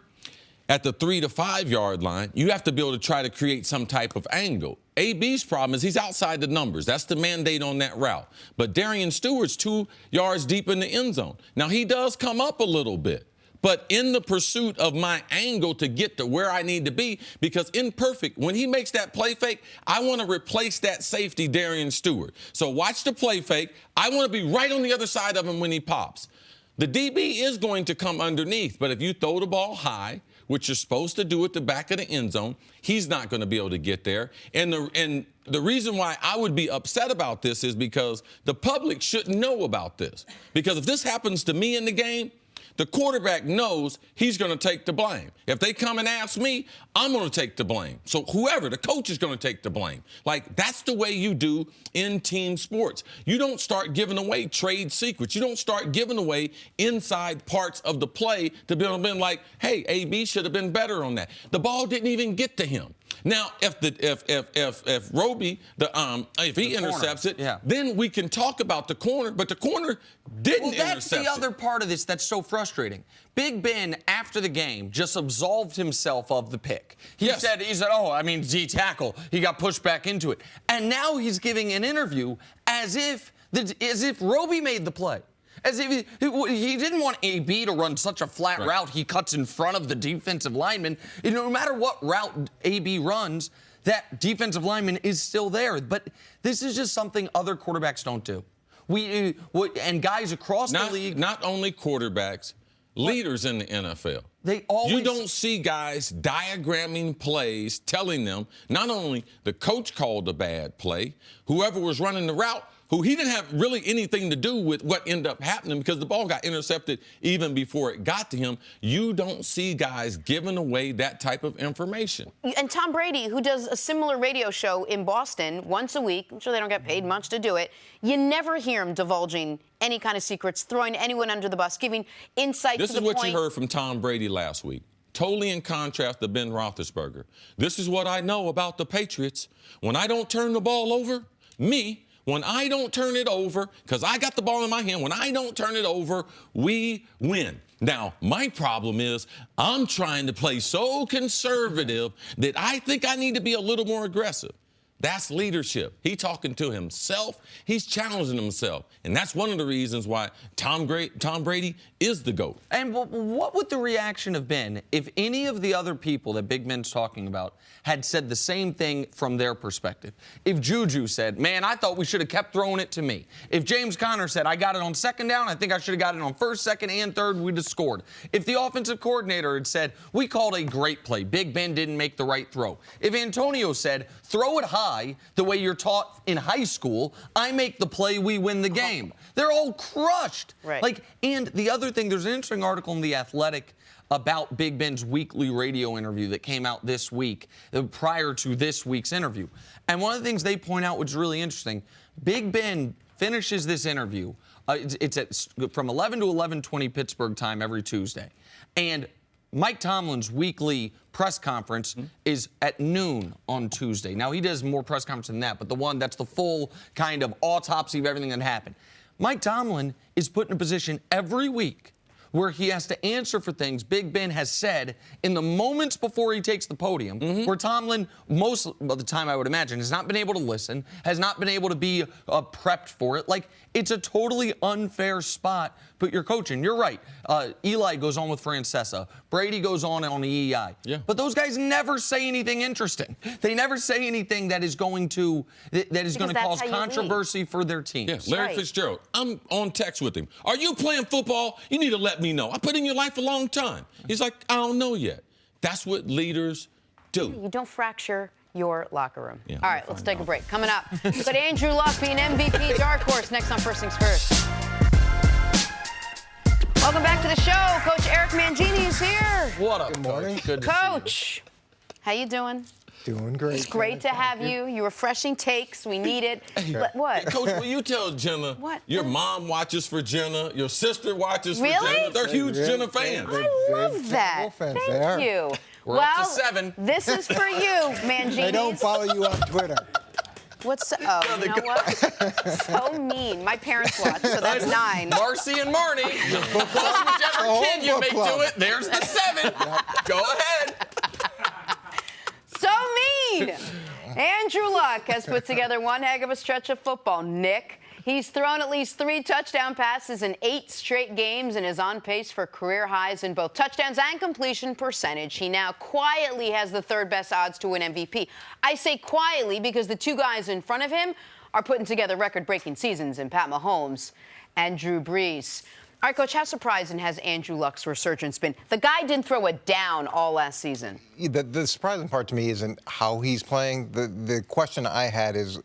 Speaker 2: at the 3 to 5 yard line, you have to be able to try to create some type of angle. AB's problem is he's outside the numbers. That's the mandate on that route. But Darian Stewart's 2 yards deep in the end zone. Now, he does come up a little bit, but in the pursuit of my angle to get to where I need to be, because imperfect, when he makes that play fake, I want to replace that safety, Darian Stewart. So watch the play fake. I want to be right on the other side of him when he pops. The DB is going to come underneath, but if you throw the ball high, which you're supposed to do at the back of the end zone, he's not going to be able to get there. And the reason why I would be upset about this is because the public shouldn't know about this. Because if this happens to me in the game, the quarterback knows he's going to take the blame. If they come and ask me, I'm going to take the blame. So whoever, the coach is going to take the blame. Like, that's the way you do in team sports. You don't start giving away trade secrets. You don't start giving away inside parts of the play to be able to be like, hey, AB should have been better on that. The ball didn't even get to him. Now, if Roby, if he intercepts it, then we can talk about the corner. But the corner didn't intercept it.
Speaker 4: That's the other part of this that's so frustrating. Big Ben, after the game, just absolved himself of the pick. He said, oh, I mean, D tackle. He got pushed back into it. And now he's giving an interview as if Roby made the play. As if he didn't want AB to run such a flat route. He cuts in front of the defensive lineman. No matter what route AB runs, that defensive lineman is still there. But this is just something other quarterbacks don't do. And guys across the league.
Speaker 2: Not only quarterbacks, leaders in the NFL. You don't see guys diagramming plays, telling them not only the coach called a bad play, whoever was running the route, who he didn't have really anything to do with what ended up happening because the ball got intercepted even before it got to him. You don't see guys giving away that type of information.
Speaker 1: And Tom Brady, who does a similar radio show in Boston once a week, I'm sure they don't get paid much to do it, you never hear him divulging any kind of secrets, throwing anyone under the bus, giving insight to the point.
Speaker 2: This is what you heard from Tom Brady last week. Totally in contrast to Ben Roethlisberger. This is what I know about the Patriots. When I don't turn the ball over, When I don't turn it over, because I got the ball in my hand, when I don't turn it over, we win. Now, my problem is I'm trying to play so conservative that I think I need to be a little more aggressive. That's leadership. He's talking to himself. He's challenging himself. And that's one of the reasons why Tom Brady is the GOAT.
Speaker 4: And what would the reaction have been if any of the other people that Big Ben's talking about had said the same thing from their perspective? If Juju said, man, I thought we should have kept throwing it to me. If James Conner said, I got it on second down, I think I should have got it on first, second, and third, we'd have scored. If the offensive coordinator had said, we called a great play, Big Ben didn't make the right throw. If Antonio said, throw it high, the way you're taught in high school, I make the play, we win the game. They're all crushed.
Speaker 1: Right.
Speaker 4: And the other thing, there's an interesting article in The Athletic about Big Ben's weekly radio interview that came out this week, prior to this week's interview. And one of the things they point out, which is really interesting, Big Ben finishes this interview. It's from 11 to 11:20 Pittsburgh time every Tuesday. And Mike Tomlin's weekly press conference is at noon on Tuesday. Now, he does more press conference than that, but the one that's the full kind of autopsy of everything that happened. Mike Tomlin is put in a position every week where he has to answer for things Big Ben has said in the moments before he takes the podium, where Tomlin, most of the time I would imagine, has not been able to listen, has not been able to be prepped for it. Like, it's a totally unfair spot, but you're coaching. You're right. Eli goes on with Francesa. Brady goes on EEI.
Speaker 2: Yeah.
Speaker 4: But those guys never say anything interesting. They never say anything that is going to cause controversy for their teams.
Speaker 2: Yeah, Larry Fitzgerald, I'm on text with him. Are you playing football? You need to let me know. I put in your life a long time. He's like, I don't know yet. That's what leaders do.
Speaker 1: You don't fracture your locker room.
Speaker 2: Yeah,
Speaker 1: all right, let's take a break. Coming up, we've got Andrew Luck being MVP dark horse next on First Things First. Welcome back to the show. Coach Eric Mangini is here.
Speaker 4: What up,
Speaker 6: Good morning.
Speaker 4: Coach? Good to see you.
Speaker 1: Coach, how you doing?
Speaker 6: Doing great.
Speaker 1: It's great to have you. Your refreshing takes. We need it. What?
Speaker 2: Coach, will you tell Jenna
Speaker 1: What?
Speaker 2: your mom watches for Jenna, your sister watches for
Speaker 1: Really?
Speaker 2: Jenna? They're huge Jenna fans.
Speaker 1: I love that.
Speaker 6: Fans
Speaker 1: Thank
Speaker 6: there.
Speaker 1: you.
Speaker 4: We're up to 7.
Speaker 1: This is for you, Mangini.
Speaker 6: They don't follow you on Twitter.
Speaker 1: What's you know what? So mean. My parents watch, so that's 9.
Speaker 4: Marcy and Marnie, plus whichever kid you make do it, there's the 7. Go ahead.
Speaker 1: So mean. Andrew Luck has put together one heck of a stretch of football. Nick, he's thrown at least 3 touchdown passes in 8 straight games and is on pace for career highs in both touchdowns and completion percentage. He now quietly has the 3rd best odds to win MVP. I say quietly because the 2 guys in front of him are putting together record-breaking seasons in Pat Mahomes and Drew Brees. All right, Coach, how surprising has Andrew Luck's resurgence been? The guy didn't throw it down all last season.
Speaker 6: The surprising part to me isn't how he's playing. The question I had is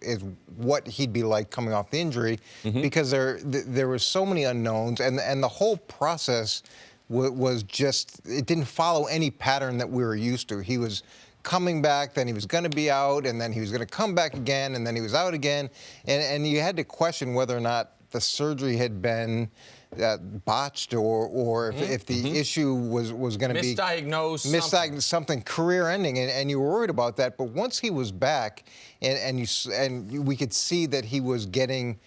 Speaker 6: what he'd be like coming off the injury, because there were so many unknowns, and the whole process was just, it didn't follow any pattern that we were used to. He was coming back, then he was going to be out, and then he was going to come back again, and then he was out again, and you had to question whether or not the surgery had been botched or if the issue was going to be misdiagnosed, something career-ending, and you were worried about that. But once he was back, and we could see that he was getting,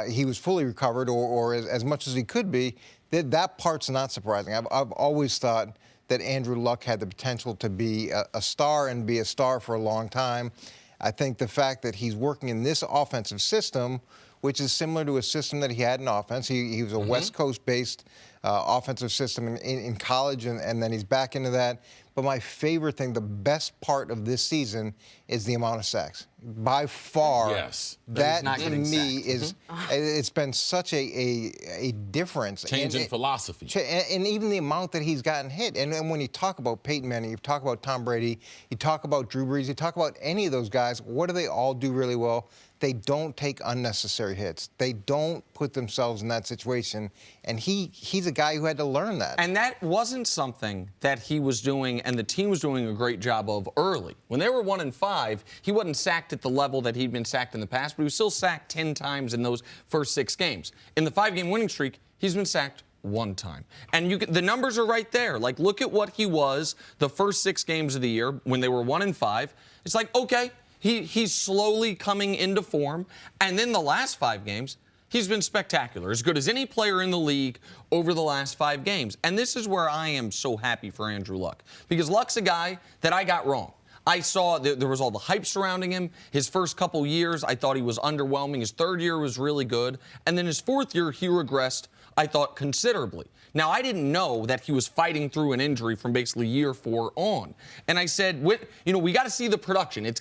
Speaker 6: he was fully recovered or as much as he could be, that part's not surprising. I've always thought that Andrew Luck had the potential to be a star and be a star for a long time. I think the fact that he's working in this offensive system, which is similar to a system that he had in offense. He was a West Coast-based offensive system in college, and then he's back into that. But my favorite thing, the best part of this season, is the amount of sacks. By far,
Speaker 2: yes.
Speaker 6: That to me is, it's been such a difference.
Speaker 2: Change in philosophy.
Speaker 6: And even the amount that he's gotten hit. And when you talk about Peyton Manning, you talk about Tom Brady, you talk about Drew Brees, you talk about any of those guys, what do they all do really well? They don't take unnecessary hits. They don't put themselves in that situation. And he's a guy who had to learn that.
Speaker 4: And that wasn't something that he was doing and the team was doing a great job of early. When they were 1-5, he wasn't sacked at the level that he'd been sacked in the past, but he was still sacked 10 times in those first 6 games. In the 5-game winning streak, he's been sacked 1 time. And the numbers are right there. Like, look at what he was the first 6 games of the year when they were 1-5. It's like, okay, He's slowly coming into form. And then the last 5 games, he's been spectacular, as good as any player in the league over the last 5 games. And this is where I am so happy for Andrew Luck, because Luck's a guy that I got wrong. I saw there was all the hype surrounding him. His first couple years, I thought he was underwhelming. His 3rd year was really good. And then his 4th year, he regressed, I thought, considerably. Now, I didn't know that he was fighting through an injury from basically year 4 on. And I said, we got to see the production. It's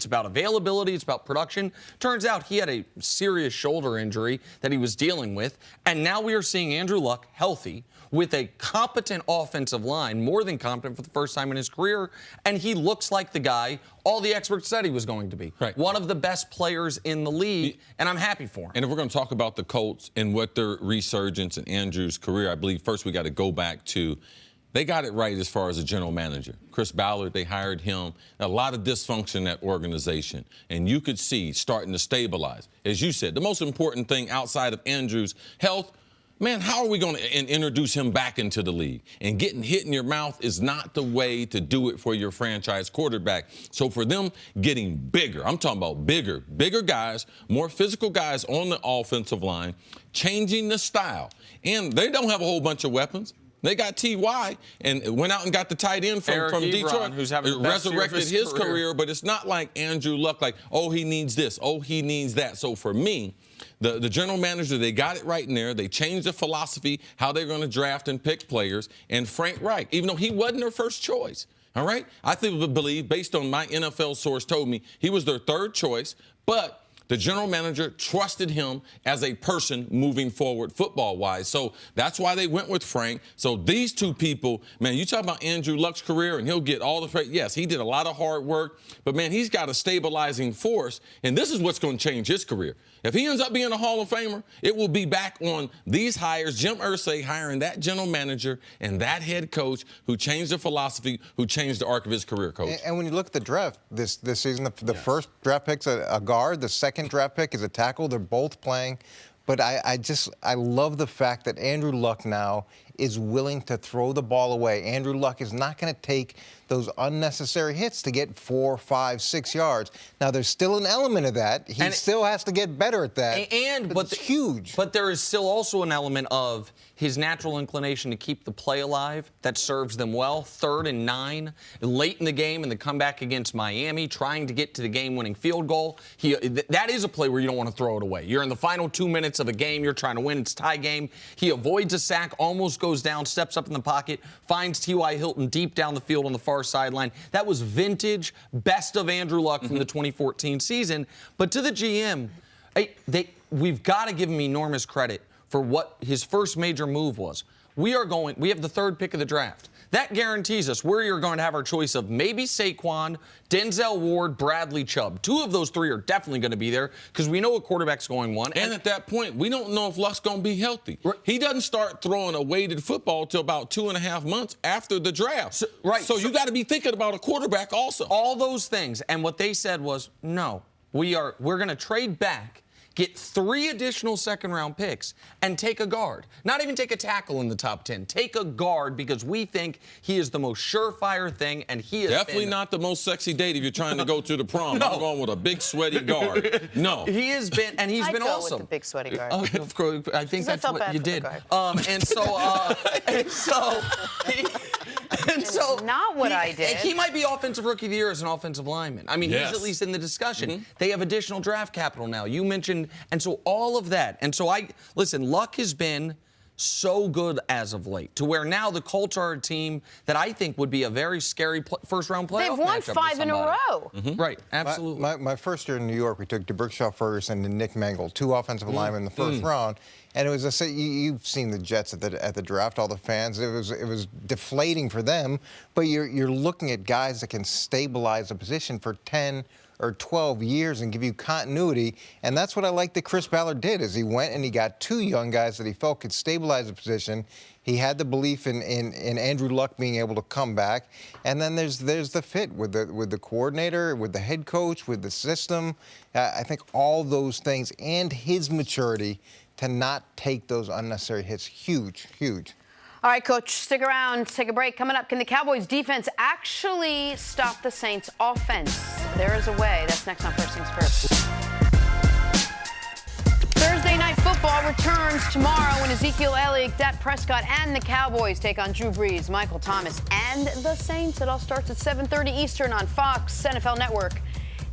Speaker 4: about availability. It's about production. Turns out he had a serious shoulder injury that he was dealing with. And now we are seeing Andrew Luck healthy with a competent offensive line, more than competent for the first time in his career. And he looks like the guy all the experts said he was going to be.
Speaker 2: Right.
Speaker 4: One of the best players in the league, and I'm happy for him.
Speaker 2: And if we're going to talk about the Colts and what their resurgence in Andrew's career, I believe first we got to go back to they got it right as far as a general manager. Chris Ballard, they hired him. A lot of dysfunction in that organization. And you could see starting to stabilize. As you said, the most important thing outside of Andrew's health, man, how are we going to introduce him back into the league? And getting hit in your mouth is not the way to do it for your franchise quarterback. So for them getting bigger, I'm talking about bigger guys, more physical guys on the offensive line, changing the style. And they don't have a whole bunch of weapons. They got T.Y. and went out and got the tight end from Detroit,
Speaker 4: who's having the best
Speaker 2: resurrected
Speaker 4: year of
Speaker 2: his career. But it's not like Andrew Luck, like, oh, he needs this, oh, he needs that. So for me, the general manager, they got it right in there. They changed the philosophy, how they're going to draft and pick players. And Frank Reich, even though he wasn't their first choice, all right? I believe, based on my NFL source told me, he was their 3rd choice, but the general manager trusted him as a person moving forward football-wise. So that's why they went with Frank. So these two people, man, you talk about Andrew Luck's career, and he'll get all the credit. Yes, he did a lot of hard work, but, man, he's got a stabilizing force, and this is what's going to change his career. If he ends up being a Hall of Famer, it will be back on these hires, Jim Irsay hiring that general manager and that head coach who changed the philosophy, who changed the arc of his career, Coach.
Speaker 6: And when you look at the draft this season, the first draft pick's a guard, the second draft pick is a tackle. They're both playing. But I love the fact that Andrew Luck now is willing to throw the ball away. Andrew Luck is not going to take those unnecessary hits to get 4, 5, 6 yards. Now, there's still an element of that. He still has to get better at that. But it's huge.
Speaker 4: But there is still also an element of his natural inclination to keep the play alive that serves them well. 3rd and 9, late in the game in the comeback against Miami, trying to get to the game-winning field goal. That is a play where you don't want to throw it away. You're in the final 2 minutes of a game. You're trying to win. It's a tie game. He avoids a sack, almost goes down, steps up in the pocket, finds T.Y. Hilton deep down the field on the far sideline. That was vintage, best of Andrew Luck from the 2014 season. But to the GM, we've got to give him enormous credit for what his first major move was. We have the 3rd pick of the draft. That guarantees us we're going to have our choice of maybe Saquon, Denzel Ward, Bradley Chubb. 2 of those 3 are definitely going to be there because we know a quarterback's going 1.
Speaker 2: And at that point, we don't know if Luck's going to be healthy. He doesn't start throwing a weighted football till about 2.5 months after the draft. So you got to be thinking about a quarterback also.
Speaker 4: All those things. And what they said was, no, we're going to trade back, get 3 additional second-round picks, and take a guard. Not even take a tackle in the top 10. Take a guard because we think he is the most surefire thing, and he is
Speaker 2: definitely not the most sexy date if you're trying to go to the prom. No. I'm going with a big, sweaty guard. No.
Speaker 4: He has been, and he's been awesome.
Speaker 1: With the big, sweaty guard.
Speaker 4: Of course, I think that's what you did. And so
Speaker 1: not what I did.
Speaker 4: He might be offensive rookie of the year as an offensive lineman. I mean, he's at least in the discussion. They have additional draft capital now. You mentioned, and so all of that. And so Luck has been so good as of late, to where now the Colts are a team that I think would be a very scary first-round playoff
Speaker 1: matchup. They've won 5 in a row.
Speaker 4: Right, absolutely.
Speaker 6: My first year in New York, we took DeBrickshaw Ferguson and Nick Mangold, 2 offensive linemen in the first round. And it was you've seen the Jets at the draft, all the fans. It was deflating for them. But you're looking at guys that can stabilize a position for 10 or 12 years and give you continuity. And that's what I like that Chris Ballard did, is he went and he got 2 young guys that he felt could stabilize the position. He had the belief in Andrew Luck being able to come back. And then there's the fit with the coordinator, with the head coach, with the system. I think all those things and his maturity to not take those unnecessary hits. Huge, huge.
Speaker 1: All right, Coach, stick around. Take a break. Coming up, can the Cowboys defense actually stop the Saints offense? There is a way. That's next on First Things First. Thursday Night Football returns tomorrow when Ezekiel Elliott, Dak Prescott, and the Cowboys take on Drew Brees, Michael Thomas, and the Saints. It all starts at 7:30 Eastern on Fox, NFL Network,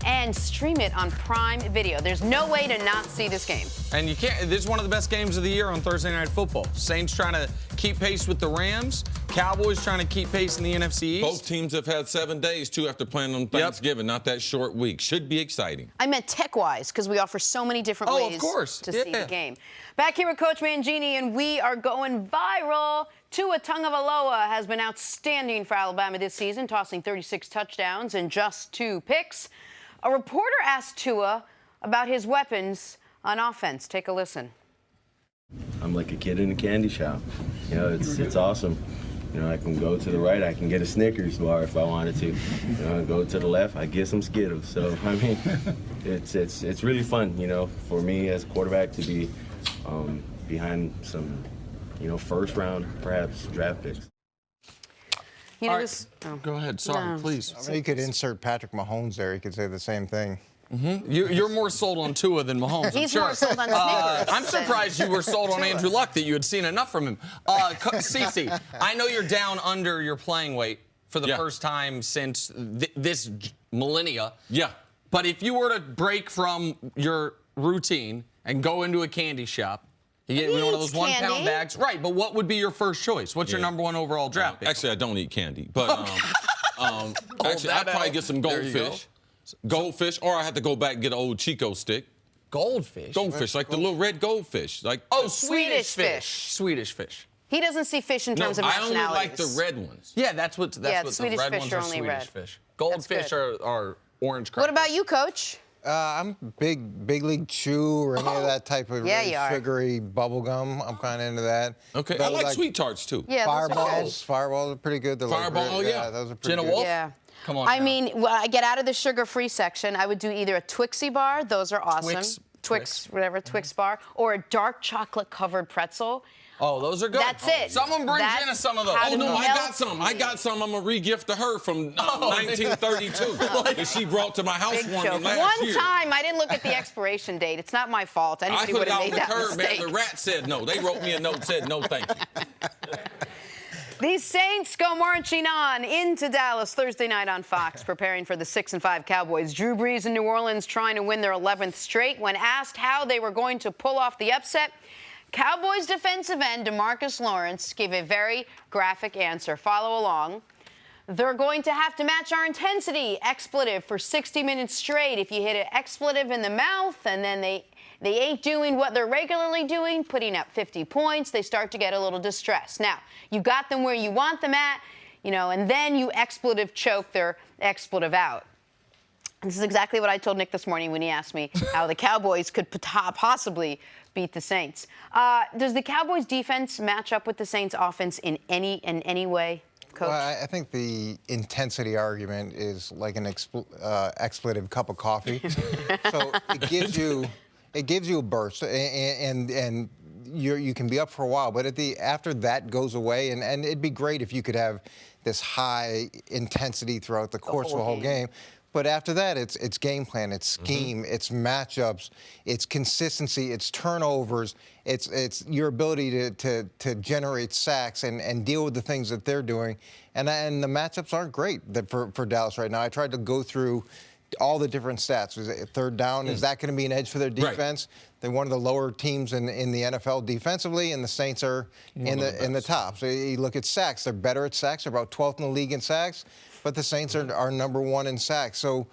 Speaker 1: and stream it on Prime Video. There's no way to not see this game.
Speaker 4: And you can't. This is one of the best games of the year on Thursday Night Football. Saints trying to keep pace with the Rams. Cowboys trying to keep pace in the NFC East.
Speaker 2: Both teams have had 7 days, too, after playing on Thanksgiving. Not that short week. Should be exciting.
Speaker 1: I meant tech-wise, because we offer so many different ways to see the game. Back here with Coach Mangini, and we are going viral. Tua Tagovailoa has been outstanding for Alabama this season, tossing 36 touchdowns and just 2 picks. A reporter asked Tua about his weapons on offense. Take a listen.
Speaker 7: I'm like a kid in a candy shop. You know, it's awesome. You know, I can go to the right, I can get a Snickers bar if I wanted to. You know, go to the left, I get some Skittles. So I mean, it's really fun. You know, for me as a quarterback to be behind some, you know, first round perhaps draft picks.
Speaker 1: You know,
Speaker 4: right. Go ahead. Sorry, please.
Speaker 6: I mean, you could insert Patrick Mahomes there. He could say the same thing.
Speaker 4: Mm-hmm. You're more sold on Tua than Mahomes.
Speaker 1: He's
Speaker 4: I'm sure.
Speaker 1: more sold on Snickers.
Speaker 4: I'm surprised you were sold on Andrew Luck, that you had seen enough from him. Cece, I know you're down under your playing weight for the first time since this millennia.
Speaker 2: Yeah.
Speaker 4: But if you were to break from your routine and go into a candy shop, you get one of those 1 pound bags. Right, but what would be your first choice? What's your number 1 overall draft pick?
Speaker 2: Actually, I don't eat candy. But actually, I'd probably get some goldfish. Goldfish, or I have to go back and get an old Chico stick.
Speaker 4: Goldfish?
Speaker 2: Goldfish, like the little red goldfish. Like
Speaker 1: Swedish fish.
Speaker 4: Swedish fish.
Speaker 1: He doesn't see fish in terms of nationalities.
Speaker 2: I only like the red ones.
Speaker 4: Yeah, that's what the
Speaker 1: Swedish
Speaker 4: red
Speaker 1: fish
Speaker 4: ones
Speaker 1: are
Speaker 4: are
Speaker 1: only
Speaker 4: Swedish
Speaker 1: red.
Speaker 4: fish. Goldfish are orange crackers.
Speaker 1: What about you, Coach?
Speaker 6: I'm big league chew or any of that type of really sugary bubble gum. I'm kind of into that.
Speaker 2: Okay, I like sweet tarts too.
Speaker 1: Yeah,
Speaker 6: Fireballs. Fireballs are pretty good. They're
Speaker 2: Fireball,
Speaker 6: like, those are pretty
Speaker 4: Jenna
Speaker 6: good.
Speaker 4: Wolfe?
Speaker 1: Yeah.
Speaker 4: Come on.
Speaker 1: I mean, when I get out of the sugar-free section, I would do either a Twixie bar, those are awesome. Twix, Twix bar, or a dark chocolate-covered pretzel.
Speaker 4: Oh, those are good.
Speaker 1: That's it.
Speaker 4: Someone bring Jenna some of those.
Speaker 2: Oh, no, I got some. I got some. I'm going to re-gift to her from 1932 that she brought to my housewarming last year.
Speaker 1: One time, I didn't look at the expiration date. It's not my fault. Anybody would have made that mistake.
Speaker 2: Man. The rat said no. They wrote me a note and said no, thank you.
Speaker 1: These Saints go marching on into Dallas Thursday night on Fox, preparing for the 6-5 Cowboys. Drew Brees in New Orleans trying to win their 11th straight. When asked how they were going to pull off the upset, Cowboys defensive end DeMarcus Lawrence gave a very graphic answer. Follow along. They're going to have to match our intensity, expletive, for 60 minutes straight. If you hit an expletive in the mouth and then they ain't doing what they're regularly doing, putting up 50 points, they start to get a little distressed. Now, you got them where you want them at, you know, and then you expletive choke their expletive out. This is exactly what I told Nick this morning when he asked me how the Cowboys could possibly beat the Saints. Does the Cowboys defense match up with the Saints offense in any way, Coach?
Speaker 6: Well, I think the intensity argument is like an expletive cup of coffee. So it gives you a burst, and you can be up for a while, but after that goes away, and it'd be great if you could have this high intensity throughout the course of the whole game. But after that, it's game plan, it's scheme, it's matchups, it's consistency, it's turnovers, it's your ability to generate sacks and deal with the things that they're doing. And the matchups aren't great for Dallas right now. I tried to go through all the different stats. Was it third down? Is that going to be an edge for their defense? Right. They're one of the lower teams in the NFL defensively, and the Saints are in the top. So you look at sacks. They're better at sacks. They're about 12th in the league in sacks, but the Saints are number 1 in sacks. So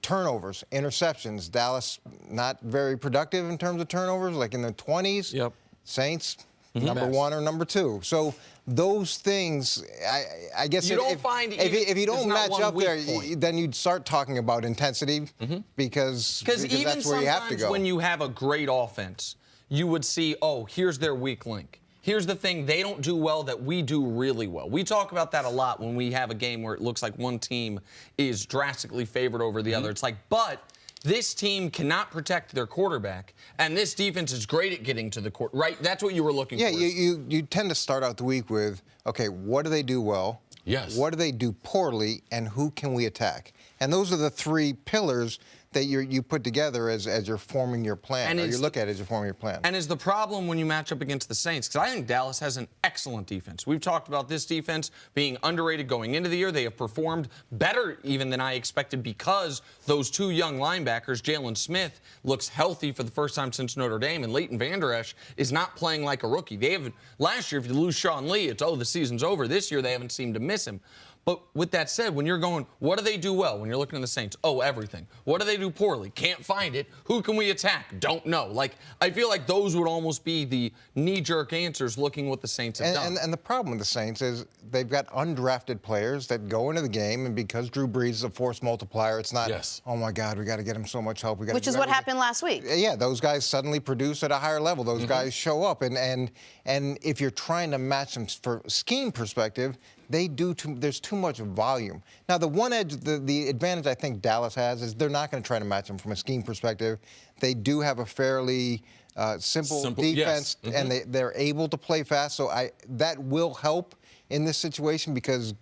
Speaker 6: turnovers, interceptions. Dallas not very productive in terms of turnovers, like in the 20s.
Speaker 4: Yep.
Speaker 6: Saints number 1 or number 2. So those things, I guess if you don't match up there, then you'd start talking about intensity because
Speaker 4: even
Speaker 6: that's where you have to go.
Speaker 4: When you have a great offense, you would see, oh, here's their weak link. Here's the thing they don't do well that we do really well. We talk about that a lot when we have a game where it looks like one team is drastically favored over the other. It's like, but this team cannot protect their quarterback, and this defense is great at getting to the court. Right? That's what you were looking for.
Speaker 6: Yeah, you tend to start out the week with, okay, what do they do well?
Speaker 2: Yes.
Speaker 6: What do they do poorly, and who can we attack? And those are the three pillars that you put together as you're forming your plan, or you look at it as you're forming your plan.
Speaker 4: And is the problem when you match up against the Saints? Because I think Dallas has an excellent defense. We've talked about this defense being underrated going into the year. They have performed better even than I expected because those two young linebackers, Jalen Smith, looks healthy for the first time since Notre Dame, and Leighton Vander Esch is not playing like a rookie. They haven't, last year, if you lose Sean Lee, it's, oh, the season's over. This year, they haven't seemed to miss him. But with that said, when you're going, what do they do well when you're looking at the Saints? Oh, everything. What do they do poorly? Can't find it. Who can we attack? Don't know. Like, I feel like those would almost be the knee-jerk answers looking what the Saints have done.
Speaker 6: And the problem with the Saints is they've got undrafted players that go into the game, and because Drew Brees is a force multiplier, it's not, oh, my God, we got to get him so much help.
Speaker 1: Which is what happened last week.
Speaker 6: Yeah, those guys suddenly produce at a higher level. Those guys show up. And if you're trying to match them for scheme perspective, there's too much volume. Now, the one edge, the advantage I think Dallas has is they're not going to try to match them from a scheme perspective. They do have a fairly simple defense, and they're able to play fast. So that will help in this situation because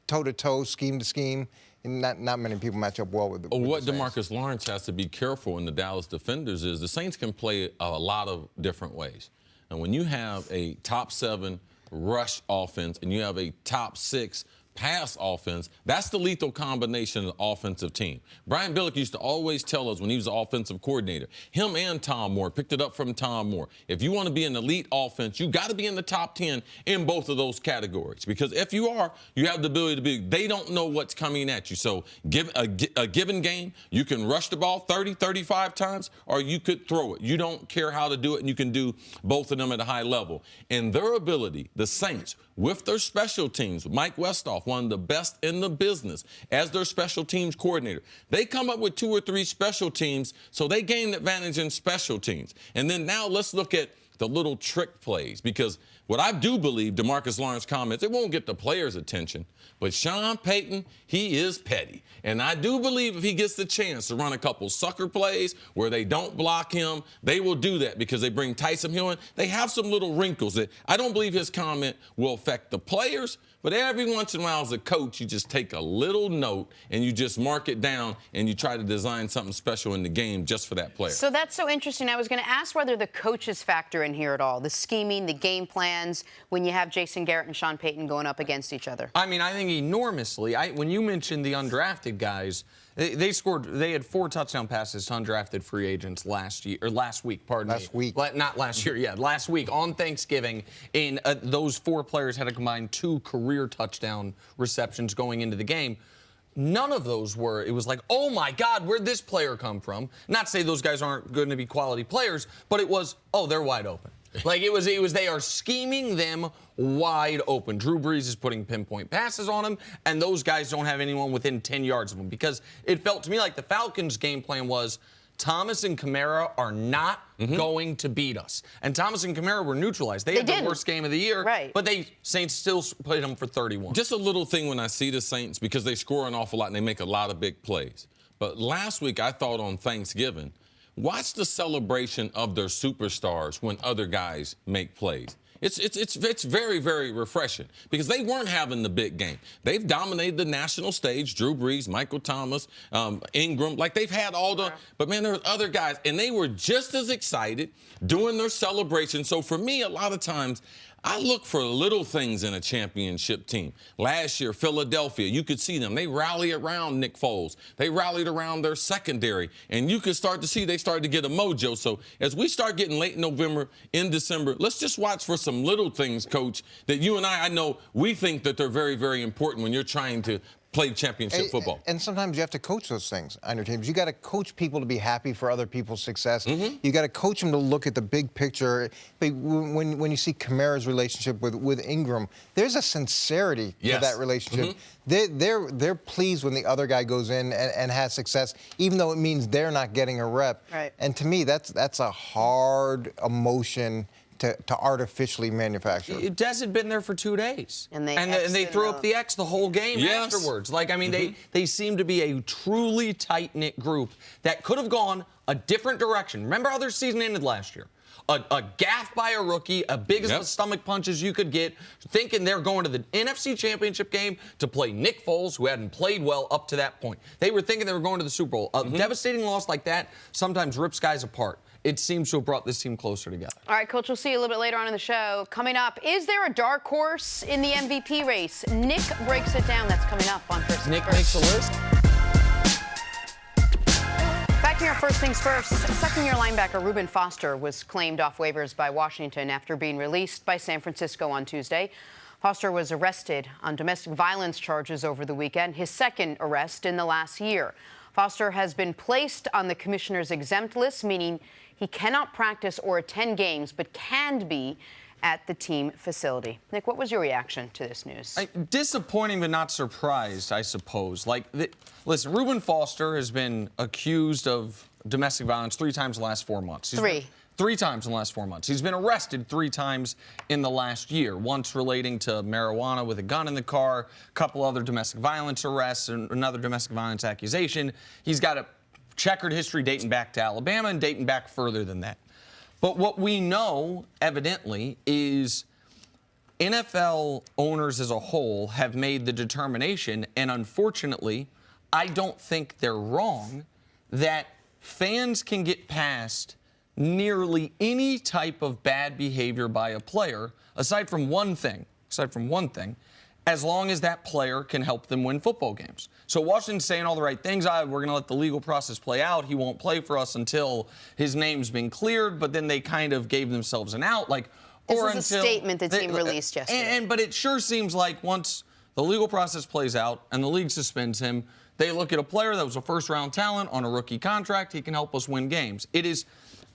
Speaker 6: toe-to-toe, scheme-to-scheme, not many people match up well with the
Speaker 2: What
Speaker 6: the
Speaker 2: DeMarcus Lawrence has to be careful in the Dallas defenders is the Saints can play a lot of different ways. And when you have a top 7 rush offense and you have a top 6 pass offense, that's the lethal combination of the offensive team. Brian Billick used to always tell us when he was the offensive coordinator, him and Tom Moore, picked it up from Tom Moore. If you want to be an elite offense, you got to be in the top 10 in both of those categories. Because if you are, you have the ability to be, they don't know what's coming at you. So give a given game, you can rush the ball 30, 35 times, or you could throw it. You don't care how to do it, and you can do both of them at a high level. And their ability, the Saints, with their special teams, Mike Westhoff, one of the best in the business, as their special teams coordinator. They come up with 2 or 3 special teams, so they gain advantage in special teams. And then now let's look at the little trick plays, because what I do believe, DeMarcus Lawrence comments, it won't get the players' attention, but Sean Payton, he is petty. And I do believe if he gets the chance to run a couple sucker plays where they don't block him, they will do that because they bring Tyson Hill in. They have some little wrinkles that I don't believe his comment will affect the players, but every once in a while as a coach, you just take a little note and you just mark it down and you try to design something special in the game just for that player.
Speaker 1: So that's so interesting. I was going to ask whether the coaches factor in here at all, the scheming, the game plans, when you have Jason Garrett and Sean Payton going up against each other.
Speaker 4: I mean, I think enormously. When you mentioned the undrafted guys, they had 4 touchdown passes to undrafted free agents last week,
Speaker 6: Last week.
Speaker 4: Not last year, yeah. Last week on Thanksgiving, those 4 players had a combined 2 career touchdown receptions going into the game. None of those were, it was like, oh my God, where'd this player come from? Not to say those guys aren't going to be quality players, but it was, oh, they're wide open. Like it was they are scheming them wide open. Drew Brees is putting pinpoint passes on them, and those guys don't have anyone within 10 yards of them because it felt to me like the Falcons' game plan was Thomas and Kamara are not going to beat us. And Thomas and Kamara were neutralized. They had the worst game of the year, but Saints still played them for 31.
Speaker 2: Just a little thing when I see the Saints, because they score an awful lot and they make a lot of big plays. But last week I thought on Thanksgiving, watch the celebration of their superstars when other guys make plays. It's very, very refreshing because they weren't having the big game. They've dominated the national stage, Drew Brees, Michael Thomas, Ingram. Like they've had all the, but man, there were other guys, and they were just as excited doing their celebration. So for me, a lot of times, I look for little things in a championship team. Last year, Philadelphia, you could see them. They rallied around Nick Foles. They rallied around their secondary. And you could start to see they started to get a mojo. So as we start getting late November, in December, let's just watch for some little things, Coach, that you and I know we think that they're very, very important when you're trying to play championship football.
Speaker 6: And sometimes you have to coach those things on your teams. You got to coach people to be happy for other people's success. You got to coach them to look at the big picture. But when you see Kamara's relationship with Ingram, there's a sincerity to that relationship. They're pleased when the other guy goes in and has success, even though it means they're not getting a rep. And to me, that's a hard emotion to artificially manufacture.
Speaker 4: Des had been there for 2 days.
Speaker 1: And they
Speaker 4: threw up the X the whole game afterwards. Like, I mean, they seem to be a truly tight-knit group that could have gone a different direction. Remember how their season ended last year? a gaff by a rookie, as big as the stomach punches you could get, thinking they're going to the NFC Championship game to play Nick Foles, who hadn't played well up to that point. They were thinking they were going to the Super Bowl. A devastating loss like that sometimes rips guys apart. It seems to have brought this team closer together.
Speaker 1: All right, Coach, we'll see you a little bit later on in the show. Coming up, is there a dark horse in the MVP race? Nick breaks it down. That's coming up on First Things
Speaker 4: Nick
Speaker 1: First.
Speaker 4: makes a list.
Speaker 1: Back here, First Things First. Second-year linebacker Reuben Foster was claimed off waivers by Washington after being released by San Francisco on Tuesday. Foster was arrested on domestic violence charges over the weekend, his second arrest in the last year. Foster has been placed on the commissioner's exempt list, meaning he cannot practice or attend games, but can be at the team facility. Nick, what was your reaction to this news?
Speaker 4: Disappointing, but not surprised, I suppose. Listen, Reuben Foster has been accused of domestic violence 3 times in the last 4 months. Three times in the last 4 months. He's been arrested 3 times in the last year, once relating to marijuana with a gun in the car, a couple other domestic violence arrests, and another domestic violence accusation. He's got a checkered history dating back to Alabama and dating back further than that. But what we know, evidently, is NFL owners as a whole have made the determination, and unfortunately, I don't think they're wrong, that fans can get past nearly any type of bad behavior by a player, aside from one thing, as long as that player can help them win football games. So Washington's saying all the right things. We're going to let the legal process play out. He won't play for us until his name's been cleared, but then they kind of gave themselves an out.
Speaker 1: This is a statement the team released yesterday.
Speaker 4: But it sure seems like once the legal process plays out and the league suspends him, they look at a player that was a first-round talent on a rookie contract. He can help us win games.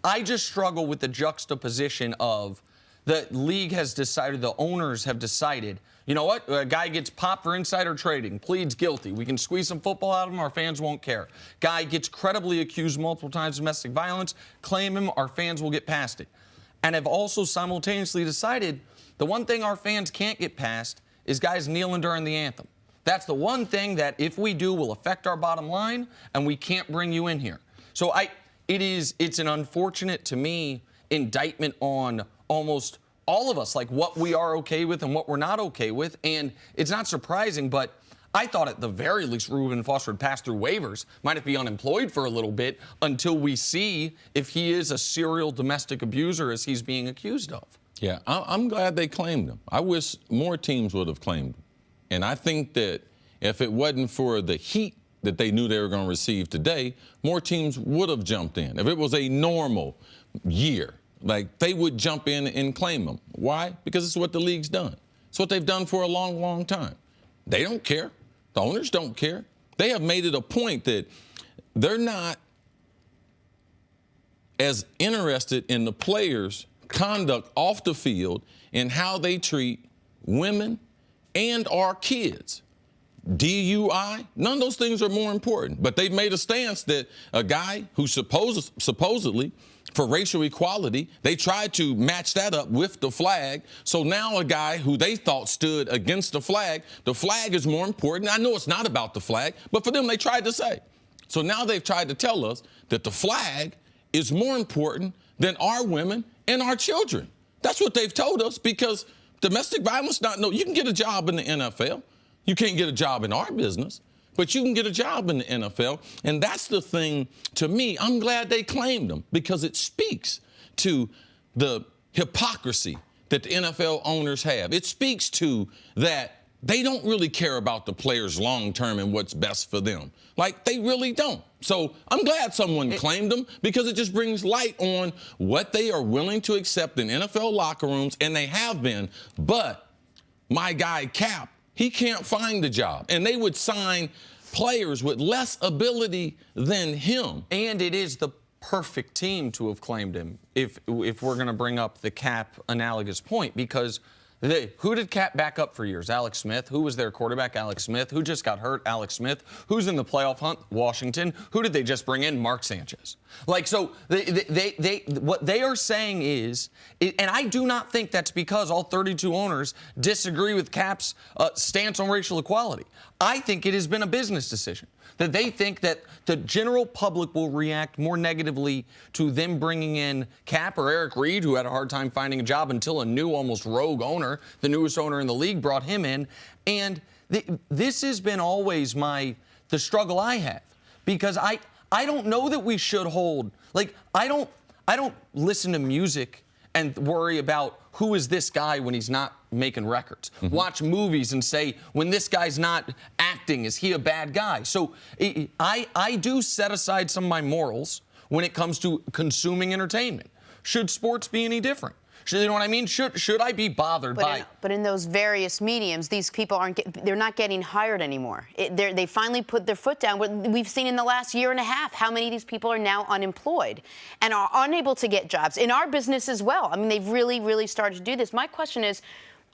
Speaker 4: I just struggle with the juxtaposition of the league has decided, the owners have decided, you know what, a guy gets popped for insider trading, pleads guilty. We can squeeze some football out of him, our fans won't care. Guy gets credibly accused multiple times of domestic violence, claim him, our fans will get past it. And have also simultaneously decided the one thing our fans can't get past is guys kneeling during the anthem. That's the one thing that if we do will affect our bottom line, and we can't bring you in here. So it's an unfortunate, to me, indictment on almost all of us, like what we are okay with and what we're not okay with. And it's not surprising, but I thought at the very least Reuben Foster would pass through waivers, might be unemployed for a little bit until we see if he is a serial domestic abuser as he's being accused of.
Speaker 2: Yeah, I'm glad they claimed him. I wish more teams would have claimed him. And I think that if it wasn't for the heat that they knew they were going to receive today, more teams would have jumped in. If it was a normal year, they would jump in and claim him. Why? Because it's what the league's done. It's what they've done for a long, long time. They don't care. The owners don't care. They have made it a point that they're not as interested in the players' conduct off the field and how they treat women and our kids. DUI, none of those things are more important. But they've made a stance that a guy who supposedly, for racial equality, they tried to match that up with the flag. So now a guy who they thought stood against the flag is more important. I know it's not about the flag, but for them, they tried to say. So now they've tried to tell us that the flag is more important than our women and our children. That's what they've told us, because domestic violence, you can get a job in the NFL. You can't get a job in our business, but you can get a job in the NFL. And that's the thing, to me, I'm glad they claimed them, because it speaks to the hypocrisy that the NFL owners have. It speaks to that they don't really care about the players long term and what's best for them. They really don't. So I'm glad someone claimed them, because it just brings light on what they are willing to accept in NFL locker rooms, and they have been. But my guy Cap, he can't find a job, and they would sign players with less ability than him.
Speaker 4: And it is the perfect team to have claimed him, if we're going to bring up the Cap analogous point, because Who did Cap back up for years? Alex Smith. Who was their quarterback? Alex Smith. Who just got hurt? Alex Smith. Who's in the playoff hunt? Washington. Who did they just bring in? Mark Sanchez. Like, so what they are saying is, and I do not think that's because all 32 owners disagree with Cap's stance on racial equality. I think it has been a business decision that they think that the general public will react more negatively to them bringing in Cap or Eric Reed, who had a hard time finding a job until a new, almost rogue owner, the newest owner in the league, brought him in. And this has been always the struggle I have, because I don't know that we should hold, like, I don't listen to music and worry about who is this guy when he's not making records. Watch movies and say, when this guy's not acting, is he a bad guy? So I do set aside some of my morals when it comes to consuming entertainment. Should sports be any different? You know what I mean? Should I be bothered by?
Speaker 1: But in those various mediums, these people they're not getting hired anymore. They finally put their foot down. We've seen in the last year and a half how many of these people are now unemployed and are unable to get jobs. In our business as well. I mean, they've really, really started to do this. My question is,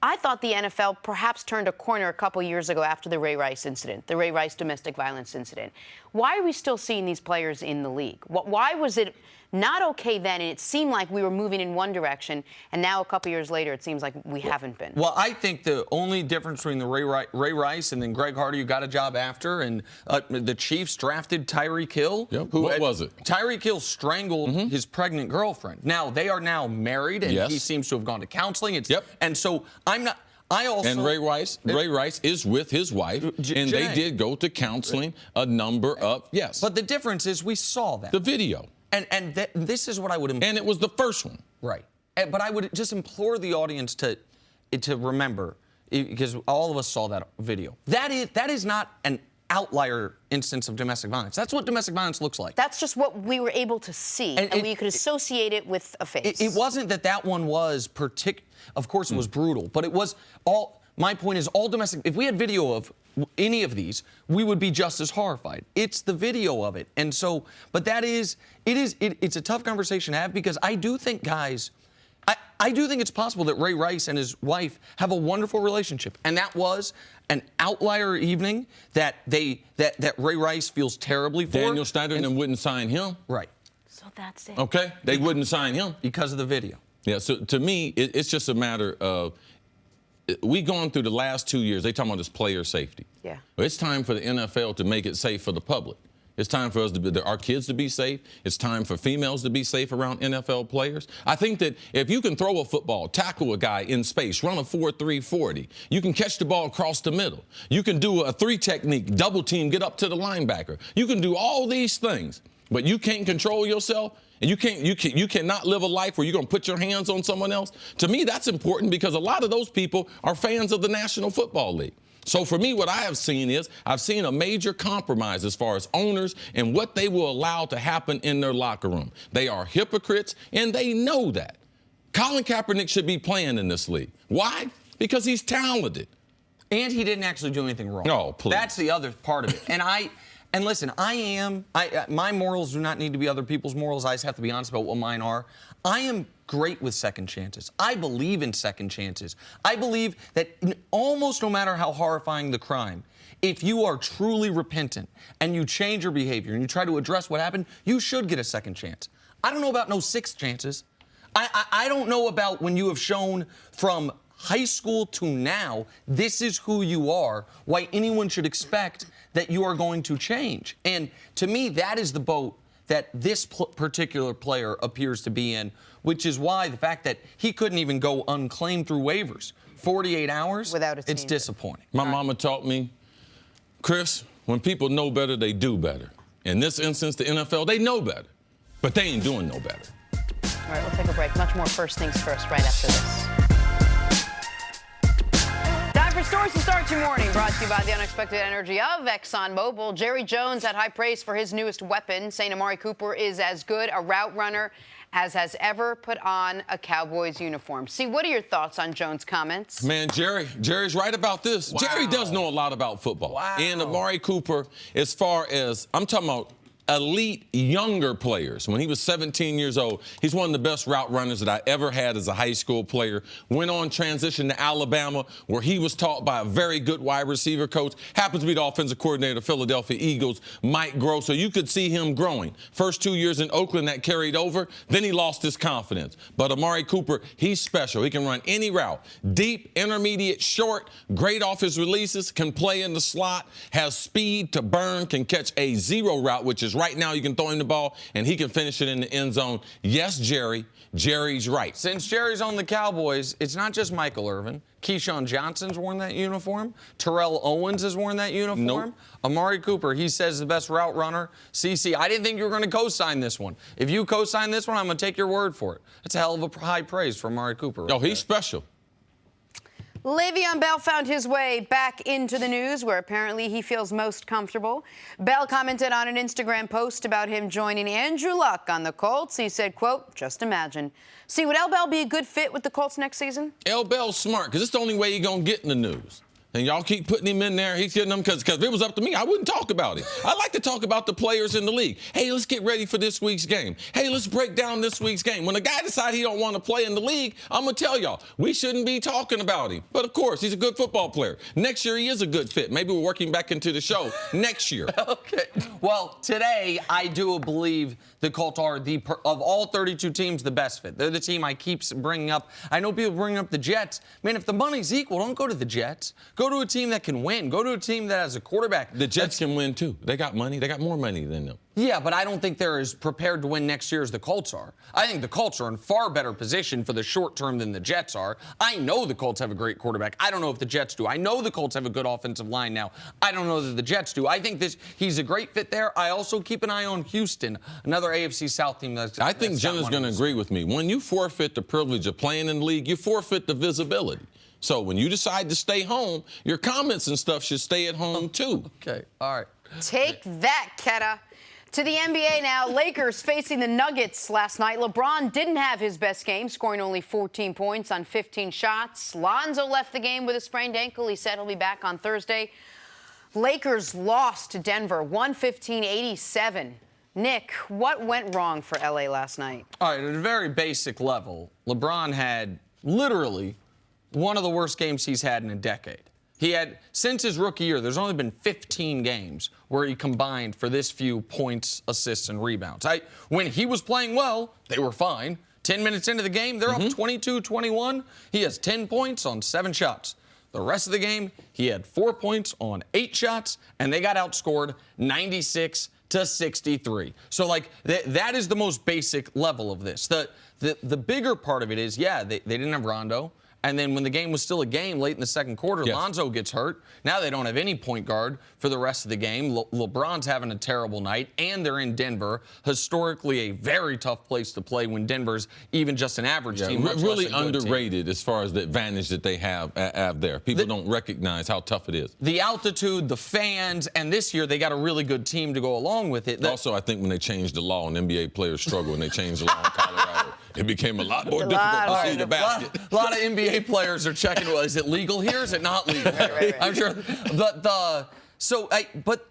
Speaker 1: I thought the NFL perhaps turned a corner a couple years ago after the Ray Rice incident, the Ray Rice domestic violence incident. Why are we still seeing these players in the league? Why was it not okay then, and it seemed like we were moving in one direction, and now a couple years later it seems like we haven't been?
Speaker 4: Well, I think the only difference between the Ray Rice and then Greg Hardy, who got a job after, and the Chiefs drafted Tyreek Hill.
Speaker 2: Yep. What was it?
Speaker 4: Tyreek Hill strangled his pregnant girlfriend. Now, they are now married, and he seems to have gone to counseling. And so I'm not...
Speaker 2: And Ray Rice is with his wife, and they did go to counseling a number of,
Speaker 4: But the difference is we saw that.
Speaker 2: The video.
Speaker 4: And this is what I would...
Speaker 2: And it was the first one.
Speaker 4: Right. But I would just implore the audience to remember, because all of us saw that video. That is not an outlier instance of domestic violence. That's what domestic violence looks like.
Speaker 1: That's just what we were able to see, and we could associate it with a face.
Speaker 4: It wasn't that one was of course it was brutal, but it was all... My point is, all domestic... If we had video of any of these, we would be just as horrified. It's the video of it. And so, but it's a tough conversation to have, because I do think, guys, I do think it's possible that Ray Rice and his wife have a wonderful relationship. And that was an outlier evening that Ray Rice feels terribly for.
Speaker 2: Daniel Snyder and them wouldn't sign him.
Speaker 4: Right.
Speaker 1: So that's it.
Speaker 2: Okay? They wouldn't sign him.
Speaker 4: Because of the video.
Speaker 2: Yeah, so to me, it's just a matter of... We gone through the last 2 years, they talking about this player safety.
Speaker 1: Yeah.
Speaker 2: Well, it's time for the NFL to make it safe for the public. It's time for us our kids to be safe. It's time for females to be safe around NFL players. I think that if you can throw a football, tackle a guy in space, run a 4.3 40, you can catch the ball across the middle. You can do a 3 technique, double team, get up to the linebacker. You can do all these things, but you can't control yourself. And you cannot live a life where you're going to put your hands on someone else. To me, that's important, because a lot of those people are fans of the National Football League. So for me, what I have seen is I've seen a major compromise as far as owners and what they will allow to happen in their locker room. They are hypocrites, and they know that. Colin Kaepernick should be playing in this league. Why? Because he's talented.
Speaker 4: And he didn't actually do anything wrong.
Speaker 2: No, please.
Speaker 4: That's the other part of it. And listen, my morals do not need to be other people's morals. I just have to be honest about what mine are. I am great with second chances. I believe in second chances. I believe that almost no matter how horrifying the crime, if you are truly repentant and you change your behavior and you try to address what happened, you should get a second chance. I don't know about no sixth chances. I don't know about when you have shown from high school to now, this is who you are, why anyone should expect that you are going to change. And to me, that is the boat that this particular player appears to be in, which is why the fact that he couldn't even go unclaimed through waivers 48 hours,
Speaker 1: without a team.
Speaker 4: It's disappointing.
Speaker 2: My mama taught me, Chris, when people know better, they do better. In this instance, the NFL, they know better, but they ain't doing no better.
Speaker 1: All right, we'll take a break. Much more First Things First right after this. Stories to start your morning, brought to you by the unexpected energy of ExxonMobil. Jerry Jones had high praise for his newest weapon, saying Amari Cooper is as good a route runner as has ever put on a Cowboys uniform. See, what are your thoughts on Jones' comments?
Speaker 2: Man, Jerry's right about this. Wow. Jerry does know a lot about football.
Speaker 4: Wow.
Speaker 2: And Amari Cooper, as far as, I'm talking about elite younger players. When he was 17 years old, he's one of the best route runners that I ever had as a high school player. Went on transition to Alabama, where he was taught by a very good wide receiver coach. Happens to be the offensive coordinator of the Philadelphia Eagles, Mike Groh. So you could see him growing. First 2 years in Oakland, that carried over. Then he lost his confidence. But Amari Cooper, he's special. He can run any route. Deep, intermediate, short, great off his releases, can play in the slot, has speed to burn, can catch a zero route, which is right now you can throw him the ball, and he can finish it in the end zone. Yes, Jerry's right.
Speaker 4: Since Jerry's on the Cowboys, it's not just Michael Irvin. Keyshawn Johnson's worn that uniform. Terrell Owens has worn that uniform.
Speaker 2: Nope.
Speaker 4: Amari Cooper, he says the best route runner. CC, I didn't think you were going to co-sign this one. If you co-sign this one, I'm going to take your word for it. It's a hell of a high praise for Amari Cooper.
Speaker 2: Oh, he's special.
Speaker 1: Le'Veon Bell found his way back into the news, where apparently he feels most comfortable. Bell commented on an Instagram post about him joining Andrew Luck on the Colts. He said, quote, "Just imagine." See, would L. Bell be a good fit with the Colts next season?
Speaker 2: L. Bell's smart, because it's the only way he's going to get in the news. And y'all keep putting him in there. He's getting them because if it was up to me, I wouldn't talk about it. I like to talk about the players in the league. Hey, let's get ready for this week's game. Hey, let's break down this week's game. When a guy decides he don't want to play in the league, I'm going to tell y'all, we shouldn't be talking about him. But, of course, he's a good football player. Next year, he is a good fit. Maybe we're working back into the show next year.
Speaker 4: Okay. Well, today, I do believe the Colts are, of all 32 teams, the best fit. They're the team I keep bringing up. I know people bring up the Jets. Man, if the money's equal, don't go to the Jets. Go to a team that can win. Go to a team that has a quarterback.
Speaker 2: The Jets can win, too. They got money. They got more money than them.
Speaker 4: Yeah, but I don't think they're as prepared to win next year as the Colts are. I think the Colts are in far better position for the short term than the Jets are. I know the Colts have a great quarterback. I don't know if the Jets do. I know the Colts have a good offensive line now. I don't know that the Jets do. I think he's a great fit there. I also keep an eye on Houston, another AFC South team.
Speaker 2: I think Jenna's going to agree with me. When you forfeit the privilege of playing in the league, you forfeit the visibility. So when you decide to stay home, your comments and stuff should stay at home, too.
Speaker 4: Okay, all right.
Speaker 1: Take that, Ketta. To the NBA now, Lakers facing the Nuggets last night. LeBron didn't have his best game, scoring only 14 points on 15 shots. Lonzo left the game with a sprained ankle. He said he'll be back on Thursday. Lakers lost to Denver, 115-87. Nick, what went wrong for L.A. last night?
Speaker 4: All right, at a very basic level, LeBron had literally one of the worst games he's had in a decade. He had, since his rookie year, there's only been 15 games where he combined for this few points, assists, and rebounds. When he was playing well, they were fine. 10 minutes into the game, they're up 22-21. He has 10 points on 7 shots. The rest of the game, he had 4 points on 8 shots, and they got outscored 96-63. So, that is the most basic level of this. The bigger part of it is, yeah, they didn't have Rondo. And then when the game was still a game late in the second quarter, yes, Lonzo gets hurt. Now they don't have any point guard for the rest of the game. LeBron's having a terrible night, and they're in Denver, historically a very tough place to play when Denver's even just an average team.
Speaker 2: Really underrated as far as the advantage that they have there. People don't recognize how tough it is.
Speaker 4: The altitude, the fans, and this year they got a really good team to go along with it.
Speaker 2: Also, I think when they changed the law and NBA players struggle when they changed the law in Colorado, it became a lot more difficult to see the basket.
Speaker 4: A lot of NBA players are checking, well, is it legal here? Is it not legal?
Speaker 1: Right.
Speaker 4: I'm sure. But the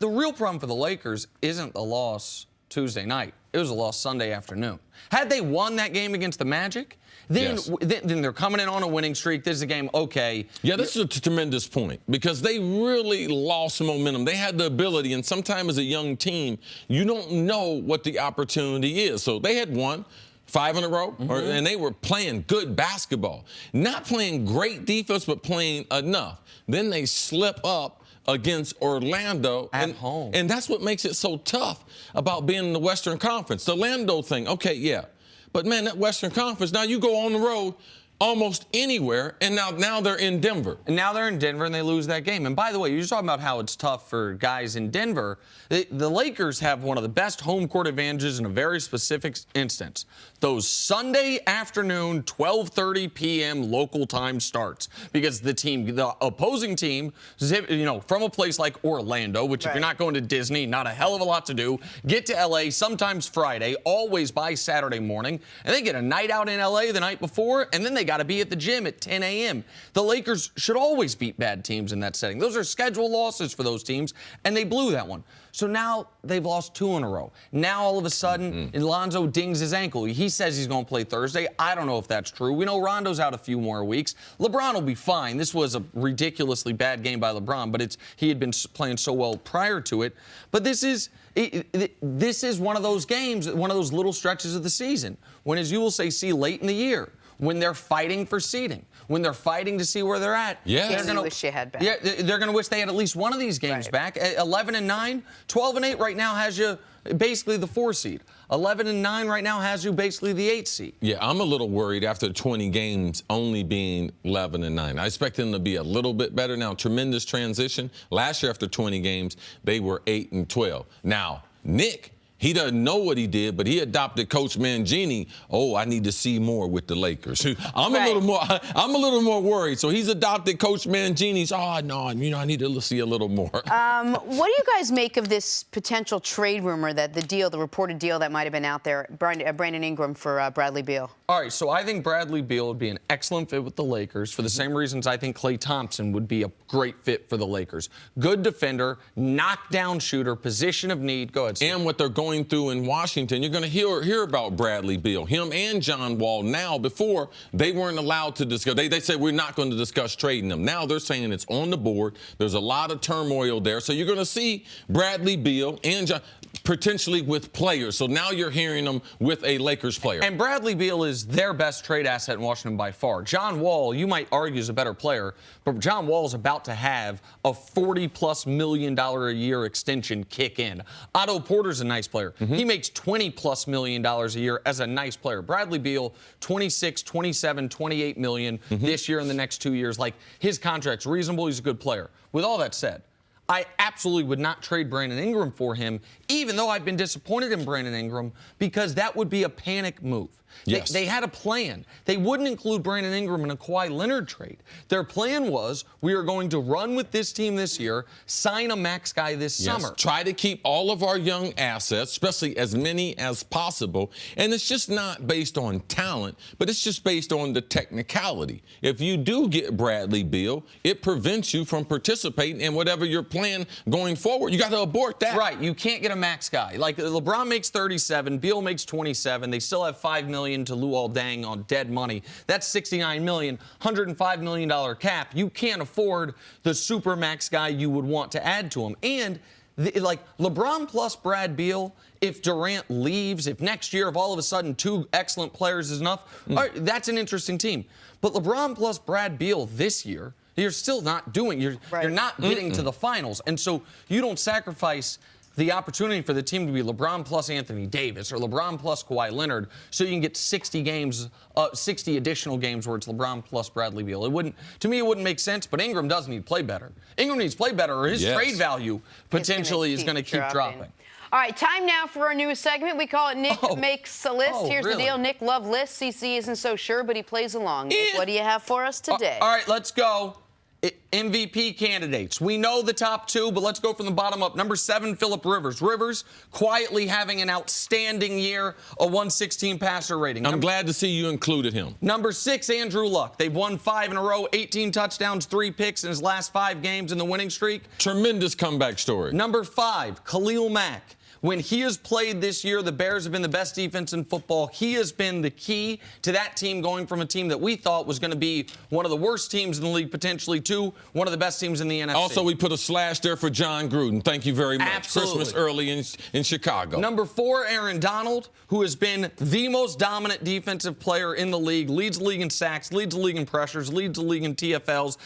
Speaker 4: real problem for the Lakers isn't the loss Tuesday night. It was a loss Sunday afternoon. Had they won that game against the Magic, then they're coming in on a winning streak. This is a game, okay.
Speaker 2: Yeah, this is a tremendous point because they really lost momentum. They had the ability, and sometimes as a young team, you don't know what the opportunity is. So they had won 5 in a row, and they were playing good basketball. Not playing great defense, but playing enough. Then they slip up against Orlando.
Speaker 4: At home.
Speaker 2: And that's what makes it so tough about being in the Western Conference. The Orlando thing, okay, yeah. But, man, that Western Conference, now you go on the road almost anywhere, and now they're in Denver.
Speaker 4: And now they're in Denver, and they lose that game. And by the way, you're talking about how it's tough for guys in Denver. The Lakers have one of the best home court advantages in a very specific instance. Those Sunday afternoon, 12:30 p.m. local time starts. Because the opposing team, from a place like Orlando, which if you're not going to Disney, not a hell of a lot to do, get to L.A. sometimes Friday, always by Saturday morning, and they get a night out in L.A. the night before, and then they got got to be at the gym at 10 a.m. The Lakers should always beat bad teams in that setting. Those are scheduled losses for those teams, and they blew that one. So now they've lost 2 in a row. Now all of a sudden, Lonzo dings his ankle. He says he's going to play Thursday. I don't know if that's true. We know Rondo's out a few more weeks. LeBron will be fine. This was a ridiculously bad game by LeBron, but he had been playing so well prior to it. But this is one of those games, one of those little stretches of the season when, as you will say, see late in the year, when they're fighting for seeding, when they're fighting to see where they're at.
Speaker 2: Yeah,
Speaker 1: they're going to wish you had back.
Speaker 4: Yeah, they're going to wish they had at least one of these games back. 11-9, 12-8 right now has you basically the 4 seed. 11-9 right now has you basically the 8 seed.
Speaker 2: Yeah, I'm a little worried after 20 games only being 11-9. I expect them to be a little bit better now. Tremendous transition. Last year after 20 games, they were 8-12. Now, Nick, he doesn't know what he did, but he adopted Coach Mangini. Oh, I need to see more with the Lakers. I'm a little more worried. So he's adopted Coach Mangini's. Oh no, I need to see a little more.
Speaker 1: What do you guys make of this potential trade rumor that the reported deal that might have been out there, Brandon Ingram for Bradley Beal?
Speaker 4: All right, so I think Bradley Beal would be an excellent fit with the Lakers for the same reasons I think Klay Thompson would be a great fit for the Lakers. Good defender, knockdown shooter, position of need. Go ahead, Steve.
Speaker 2: And what they're going through in Washington, you're going to hear about Bradley Beal, him and John Wall now. Before, they weren't allowed to discuss. They said we're not going to discuss trading them. Now they're saying it's on the board. There's a lot of turmoil there. So you're going to see Bradley Beal and John potentially with players. So now you're hearing them with a Lakers player.
Speaker 4: And Bradley Beal is their best trade asset in Washington by far. John Wall, you might argue, is a better player, but John Wall is about to have a $40+ million a year extension kick in. Otto Porter's a nice player. He makes $20+ million a year as a nice player. Bradley Beal, 26, 27, 28 million this year and the next 2 years. Like, his contract's reasonable. He's a good player. With all that said, I absolutely would not trade Brandon Ingram for him, even though I've been disappointed in Brandon Ingram, because that would be a panic move.
Speaker 2: Yes.
Speaker 4: They had a plan. They wouldn't include Brandon Ingram in a Kawhi Leonard trade. Their plan was, we are going to run with this team this year, sign a max guy this summer.
Speaker 2: Try to keep all of our young assets, especially as many as possible. And it's just not based on talent, but it's just based on the technicality. If you do get Bradley Beal, it prevents you from participating in whatever your plan going forward. You got to abort that.
Speaker 4: Right. You can't get a max guy. Like, LeBron makes 37, Beal makes 27. They still have $5 million to Luol Deng on dead money. That's $69 million, $105 million cap. You can't afford the super max guy you would want to add to him. And like LeBron plus Brad Beal, if Durant leaves, if next year, if all of a sudden 2 excellent players is enough, all right, that's an interesting team. But LeBron plus Brad Beal this year, you're still not doing. You're not getting to the finals, and so you don't sacrifice the opportunity for the team to be LeBron plus Anthony Davis or LeBron plus Kawhi Leonard, so you can get 60 games, 60 additional games where it's LeBron plus Bradley Beal. To me, it wouldn't make sense. But Ingram does need to play better. Ingram needs to play better, or his trade value potentially is going to keep dropping.
Speaker 1: All right, time now for our new segment. We call it Nick Makes a List. Here's the deal. Nick loves lists. CC isn't so sure, but he plays along. Nick, what do you have for us today?
Speaker 4: All right, let's go. MVP candidates. We know the top 2, but let's go from the bottom up. Number 7, Phillip Rivers. Rivers quietly having an outstanding year, a 116 passer rating.
Speaker 2: I'm glad to see you included him.
Speaker 4: Number 6, Andrew Luck. They've won 5 in a row, 18 touchdowns, 3 picks in his last 5 games in the winning streak.
Speaker 2: Tremendous comeback story.
Speaker 4: Number 5, Khalil Mack. When he has played this year, the Bears have been the best defense in football. He has been the key to that team going from a team that we thought was going to be one of the worst teams in the league potentially to one of the best teams in the NFC.
Speaker 2: Also, we put a slash there for John Gruden. Thank you very much.
Speaker 4: Absolutely.
Speaker 2: Christmas early in Chicago.
Speaker 4: Number 4, Aaron Donald, who has been the most dominant defensive player in the league, leads the league in sacks, leads the league in pressures, leads the league in TFLs,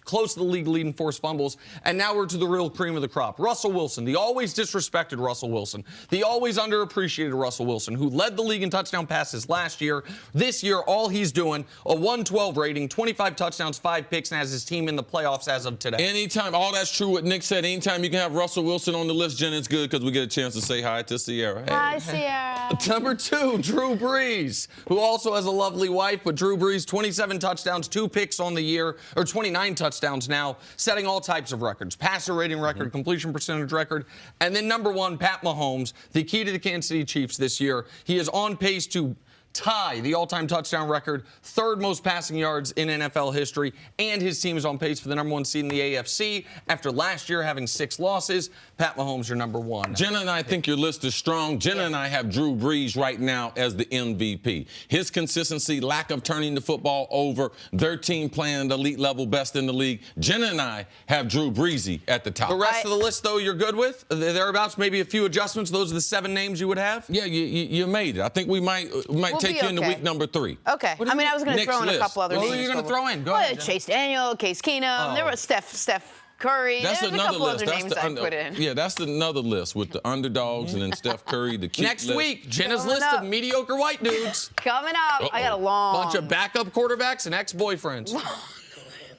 Speaker 4: close to the league leading forced fumbles, and now we're to the real cream of the crop. Russell Wilson, the always disrespected Russell Wilson, the always underappreciated Russell Wilson, who led the league in touchdown passes last year. This year, all he's doing, a 112 rating, 25 touchdowns, 5 picks, and has his team in the playoffs as of today.
Speaker 2: Anytime, all that's true what Nick said, anytime you can have Russell Wilson on the list, Jen, it's good because we get a chance to say hi to Sierra. Hey.
Speaker 1: Hi, Sierra.
Speaker 4: Number 2, Drew Brees, who also has a lovely wife, but Drew Brees, 27 touchdowns, 2 picks on the year, or 29 touchdowns now, setting all types of records, passer rating record, completion percentage record. And then number 1, Pat Mahomes, the key to the Kansas City Chiefs this year. He is on pace to tie the all-time touchdown record, third most passing yards in NFL history, and his team is on pace for the #1 seed in the AFC after last year having 6 losses. Pat Mahomes, your #1.
Speaker 2: Jenna and I think your list is strong. Jenna and I have Drew Brees right now as the MVP. His consistency, lack of turning the football over, their team playing at elite level, best in the league. Jenna and I have Drew Breesy at the top.
Speaker 4: The rest of the list, though, you're good with? Thereabouts, maybe a few adjustments. Those are the 7 names you would have?
Speaker 2: Yeah, you made it. I think we might take you into week number 3.
Speaker 1: Okay. I mean, I was going to throw in a couple other names.
Speaker 4: What are you going to throw in? Go ahead.
Speaker 1: Chase Daniel, Case Keenum. There was Steph Curry.
Speaker 2: That's
Speaker 1: There's
Speaker 2: another
Speaker 1: a couple
Speaker 2: list.
Speaker 1: other names I put in.
Speaker 2: Yeah, that's another list with the underdogs and then Steph Curry, the cute
Speaker 4: Next
Speaker 2: list.
Speaker 4: week, Jenna's list of mediocre white dudes.
Speaker 1: Coming up. I got a long
Speaker 4: bunch of backup quarterbacks and ex-boyfriends.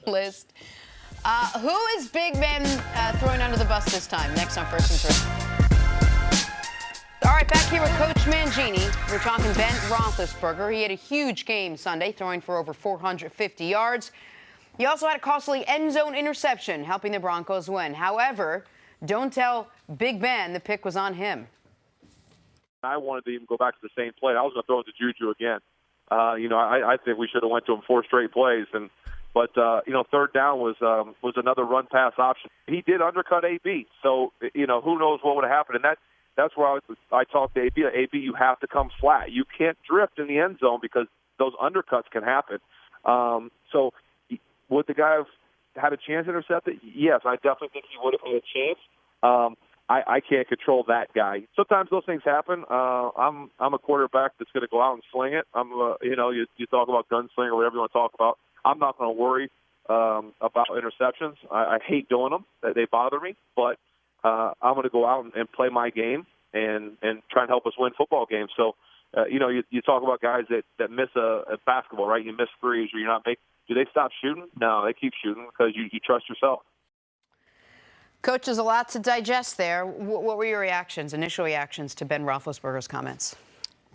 Speaker 1: list. Who is Big Ben throwing under the bus this time? Next on First and 3. All right, back here with Coach Mangini. We're talking Ben Roethlisberger. He had a huge game Sunday, throwing for over 450 yards. He also had a costly end zone interception, helping the Broncos win. However, don't tell Big Ben the pick was on him.
Speaker 5: I wanted to even go back to the same play. I was going to throw it to Juju again. I think we should have went to him 4 straight plays. But third down was another run pass option. He did undercut AB. So, who knows what would have happened. And that's where I talked to AB. AB, you have to come flat. You can't drift in the end zone because those undercuts can happen. So would the guy have had a chance to intercept it? Yes, I definitely think he would have had a chance. I can't control that guy. Sometimes those things happen. I'm a quarterback that's going to go out and sling it. You talk about gunslinger or whatever you want to talk about. I'm not going to worry about interceptions. I hate doing them. They bother me. But I'm going to go out and play my game and try and help us win football games. So, you talk about guys that miss a basketball, right? You miss threes or you're not making. Do they stop shooting? No, they keep shooting because you trust yourself.
Speaker 1: Coach, there's a lot to digest there. What were your initial reactions to Ben Roethlisberger's comments?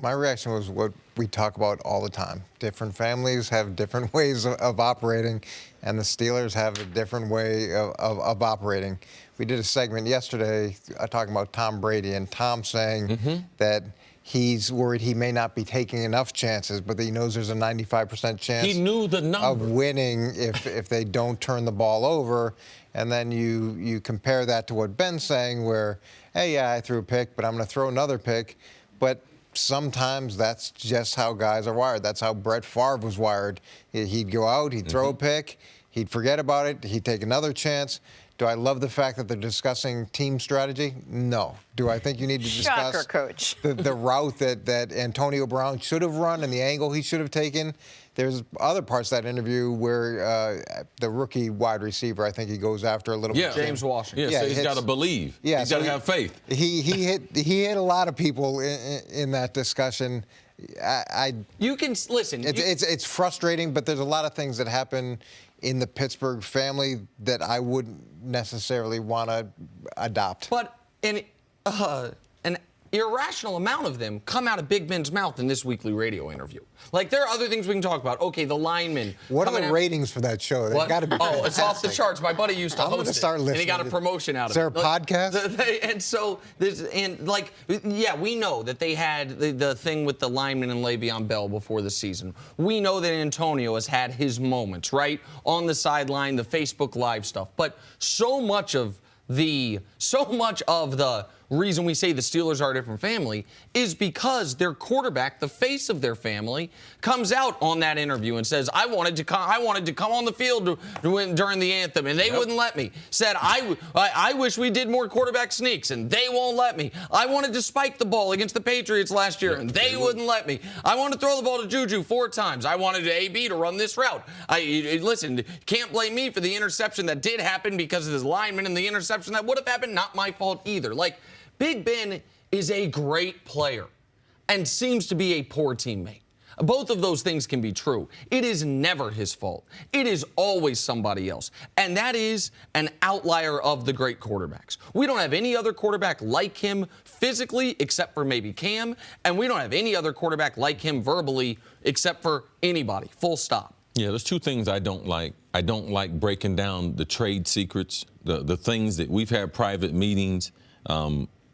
Speaker 6: My reaction was what we talk about all the time. Different families have different ways of operating, and the Steelers have a different way of operating. We did a segment yesterday talking about Tom Brady, and Tom saying that he's worried he may not be taking enough chances, but that he knows there's a 95% chance
Speaker 2: he knew the number
Speaker 6: of winning if they don't turn the ball over. And then you compare that to what Ben's saying where, hey, yeah, I threw a pick, but I'm going to throw another pick. But sometimes that's just how guys are wired. That's how Brett Favre was wired. He'd go out, he'd throw a pick, he'd forget about it, he'd take another chance. Do I love the fact that they're discussing team strategy? No. Do I think you need to discuss
Speaker 1: Shocker, Coach.
Speaker 6: the route that Antonio Brown should have run and the angle he should have taken? There's other parts of that interview where the rookie wide receiver, I think he goes after a little bit.
Speaker 4: James Washington.
Speaker 2: Yeah, so he's got to believe.
Speaker 6: Yeah,
Speaker 2: he's got to have faith.
Speaker 6: He hit a lot of people in that discussion.
Speaker 4: You can listen.
Speaker 6: It's frustrating, but there's a lot of things that happen in the Pittsburgh family that I wouldn't necessarily want to adopt.
Speaker 4: But an irrational amount of them come out of Big Ben's mouth in this weekly radio interview. Like, there are other things we can talk about. Okay, the linemen.
Speaker 6: What are the ratings for that show? They've got to be fantastic.
Speaker 4: It's off the charts. My buddy used to host it.
Speaker 6: I'm going to start listening.
Speaker 4: And he got a promotion out of it.
Speaker 6: Is there a podcast?
Speaker 4: And so, we know that they had the thing with the linemen and Le'Veon Bell before the season. We know that Antonio has had his moments, right? On the sideline, the Facebook Live stuff. But so much of the reason we say the Steelers are a different family is because their quarterback, the face of their family, comes out on that interview and says, I wanted to come on the field during the anthem, and they wouldn't let me. Said, I wish we did more quarterback sneaks, and they won't let me. I wanted to spike the ball against the Patriots last year, and they wouldn't let me. I wanted to throw the ball to Juju 4 times. I wanted AB to run this route. Listen, can't blame me for the interception that did happen because of his lineman, and the interception that would have happened, not my fault either. Like, Big Ben is a great player and seems to be a poor teammate. Both of those things can be true. It is never his fault. It is always somebody else. And that is an outlier of the great quarterbacks. We don't have any other quarterback like him physically except for maybe Cam, and we don't have any other quarterback like him verbally except for anybody. Full stop.
Speaker 2: Yeah, there's 2 things I don't like. I don't like breaking down the trade secrets, the things that we've had private meetings,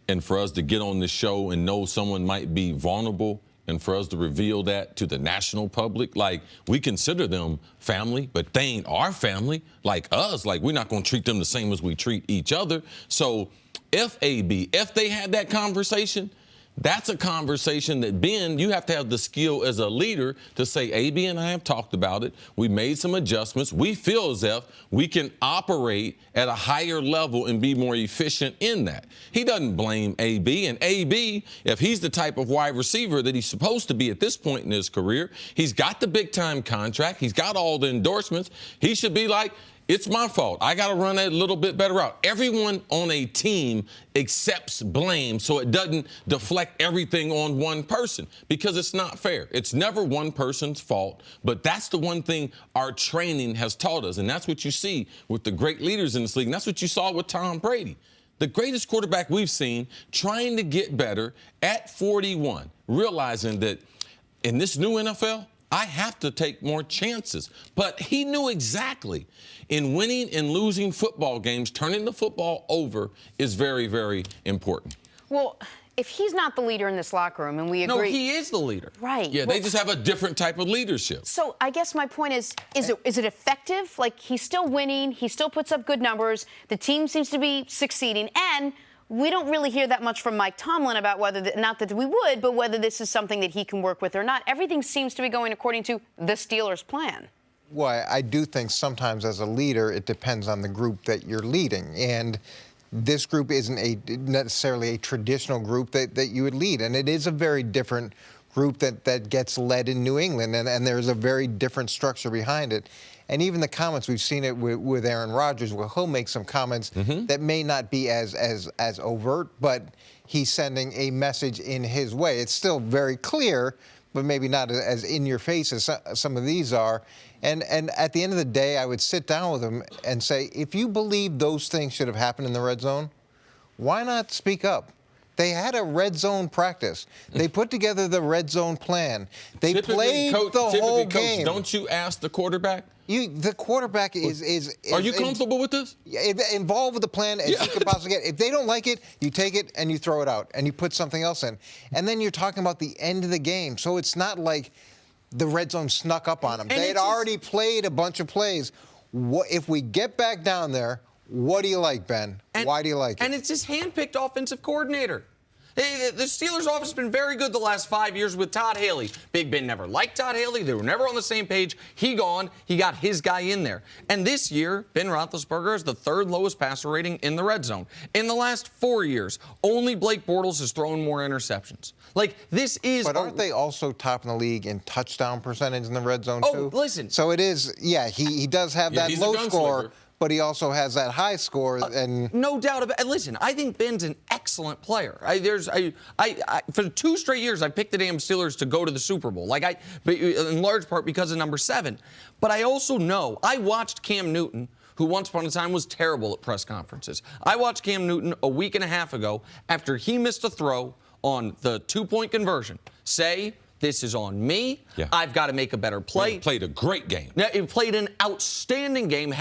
Speaker 2: and for us to get on the show and know someone might be vulnerable and for us to reveal that to the national public, like, we consider them family, but they ain't our family like us. Like, we're not going to treat them the same as we treat each other. So if they had that conversation, that's a conversation that, Ben, you have to have the skill as a leader to say, AB and I have talked about it. We made some adjustments. We feel as if we can operate at a higher level and be more efficient in that. He doesn't blame AB. And AB, if he's the type of wide receiver that he's supposed to be at this point in his career, he's got the big-time contract. He's got all the endorsements. He should be like, it's my fault. I got to run a little bit better out. Everyone on a team accepts blame so it doesn't deflect everything on one person, because it's not fair. It's never one person's fault, but that's the one thing our training has taught us, and that's what you see with the great leaders in this league, and that's what you saw with Tom Brady. The greatest quarterback we've seen trying to get better at 41, realizing that in this new NFL, I have to take more chances. But he knew exactly in winning and losing football games, turning the football over is very, very important.
Speaker 1: Well, if he's not the leader in this locker room, and we agree.
Speaker 4: No, he is the leader.
Speaker 1: Right.
Speaker 2: Yeah, they just have a different type of leadership.
Speaker 1: So I guess my point is it effective? Like, he's still winning. He still puts up good numbers. The team seems to be succeeding. And we don't really hear that much from Mike Tomlin about whether, not that we would, but whether this is something that he can work with or not. Everything seems to be going according to the Steelers' plan.
Speaker 6: Well, I do think sometimes as a leader, it depends on the group that you're leading. And this group isn't necessarily a traditional group that you would lead. And it is a very different group that gets led in New England. And there's a very different structure behind it. And even the comments, we've seen it with Aaron Rodgers, where he'll make some comments that may not be as overt, but he's sending a message in his way. It's still very clear, but maybe not as in your face as some of these are. And at the end of the day, I would sit down with him and say, if you believe those things should have happened in the red zone, why not speak up? They had a red zone practice. They put together the red zone plan. They played the whole game.
Speaker 2: Don't you ask the quarterback?
Speaker 6: The quarterback is
Speaker 2: Are you comfortable with this?
Speaker 6: Involved with the plan as you could possibly get. If they don't like it, you take it and you throw it out and you put something else in. And then you're talking about the end of the game. So it's not like the red zone snuck up on them. They had already played a bunch of plays. If we get back down there, what do you like, Ben? Why do you like it?
Speaker 4: And it's his hand-picked offensive coordinator. The Steelers' offense has been very good the last 5 years with Todd Haley. Big Ben never liked Todd Haley. They were never on the same page. He gone. He got his guy in there. And this year, Ben Roethlisberger has the third lowest passer rating in the red zone. In the last 4 years, only Blake Bortles has thrown more interceptions. Like, this is...
Speaker 6: But aren't they also top in the league in touchdown percentage in the red zone, too?
Speaker 4: Oh, listen.
Speaker 6: So it is, yeah, he does have that low score, but he also has that high score. And
Speaker 4: no doubt about it. Listen, I think Ben's an excellent player. For 2 straight years, I picked the damn Steelers to go to the Super Bowl. But in large part because of number 7. But I also know, I watched Cam Newton, who once upon a time was terrible at press conferences. I watched Cam Newton a week and a half ago after he missed a throw on the 2-point conversion say, this is on me. Yeah. I've got to make a better play.
Speaker 2: He played a great game.
Speaker 4: He played an outstanding game.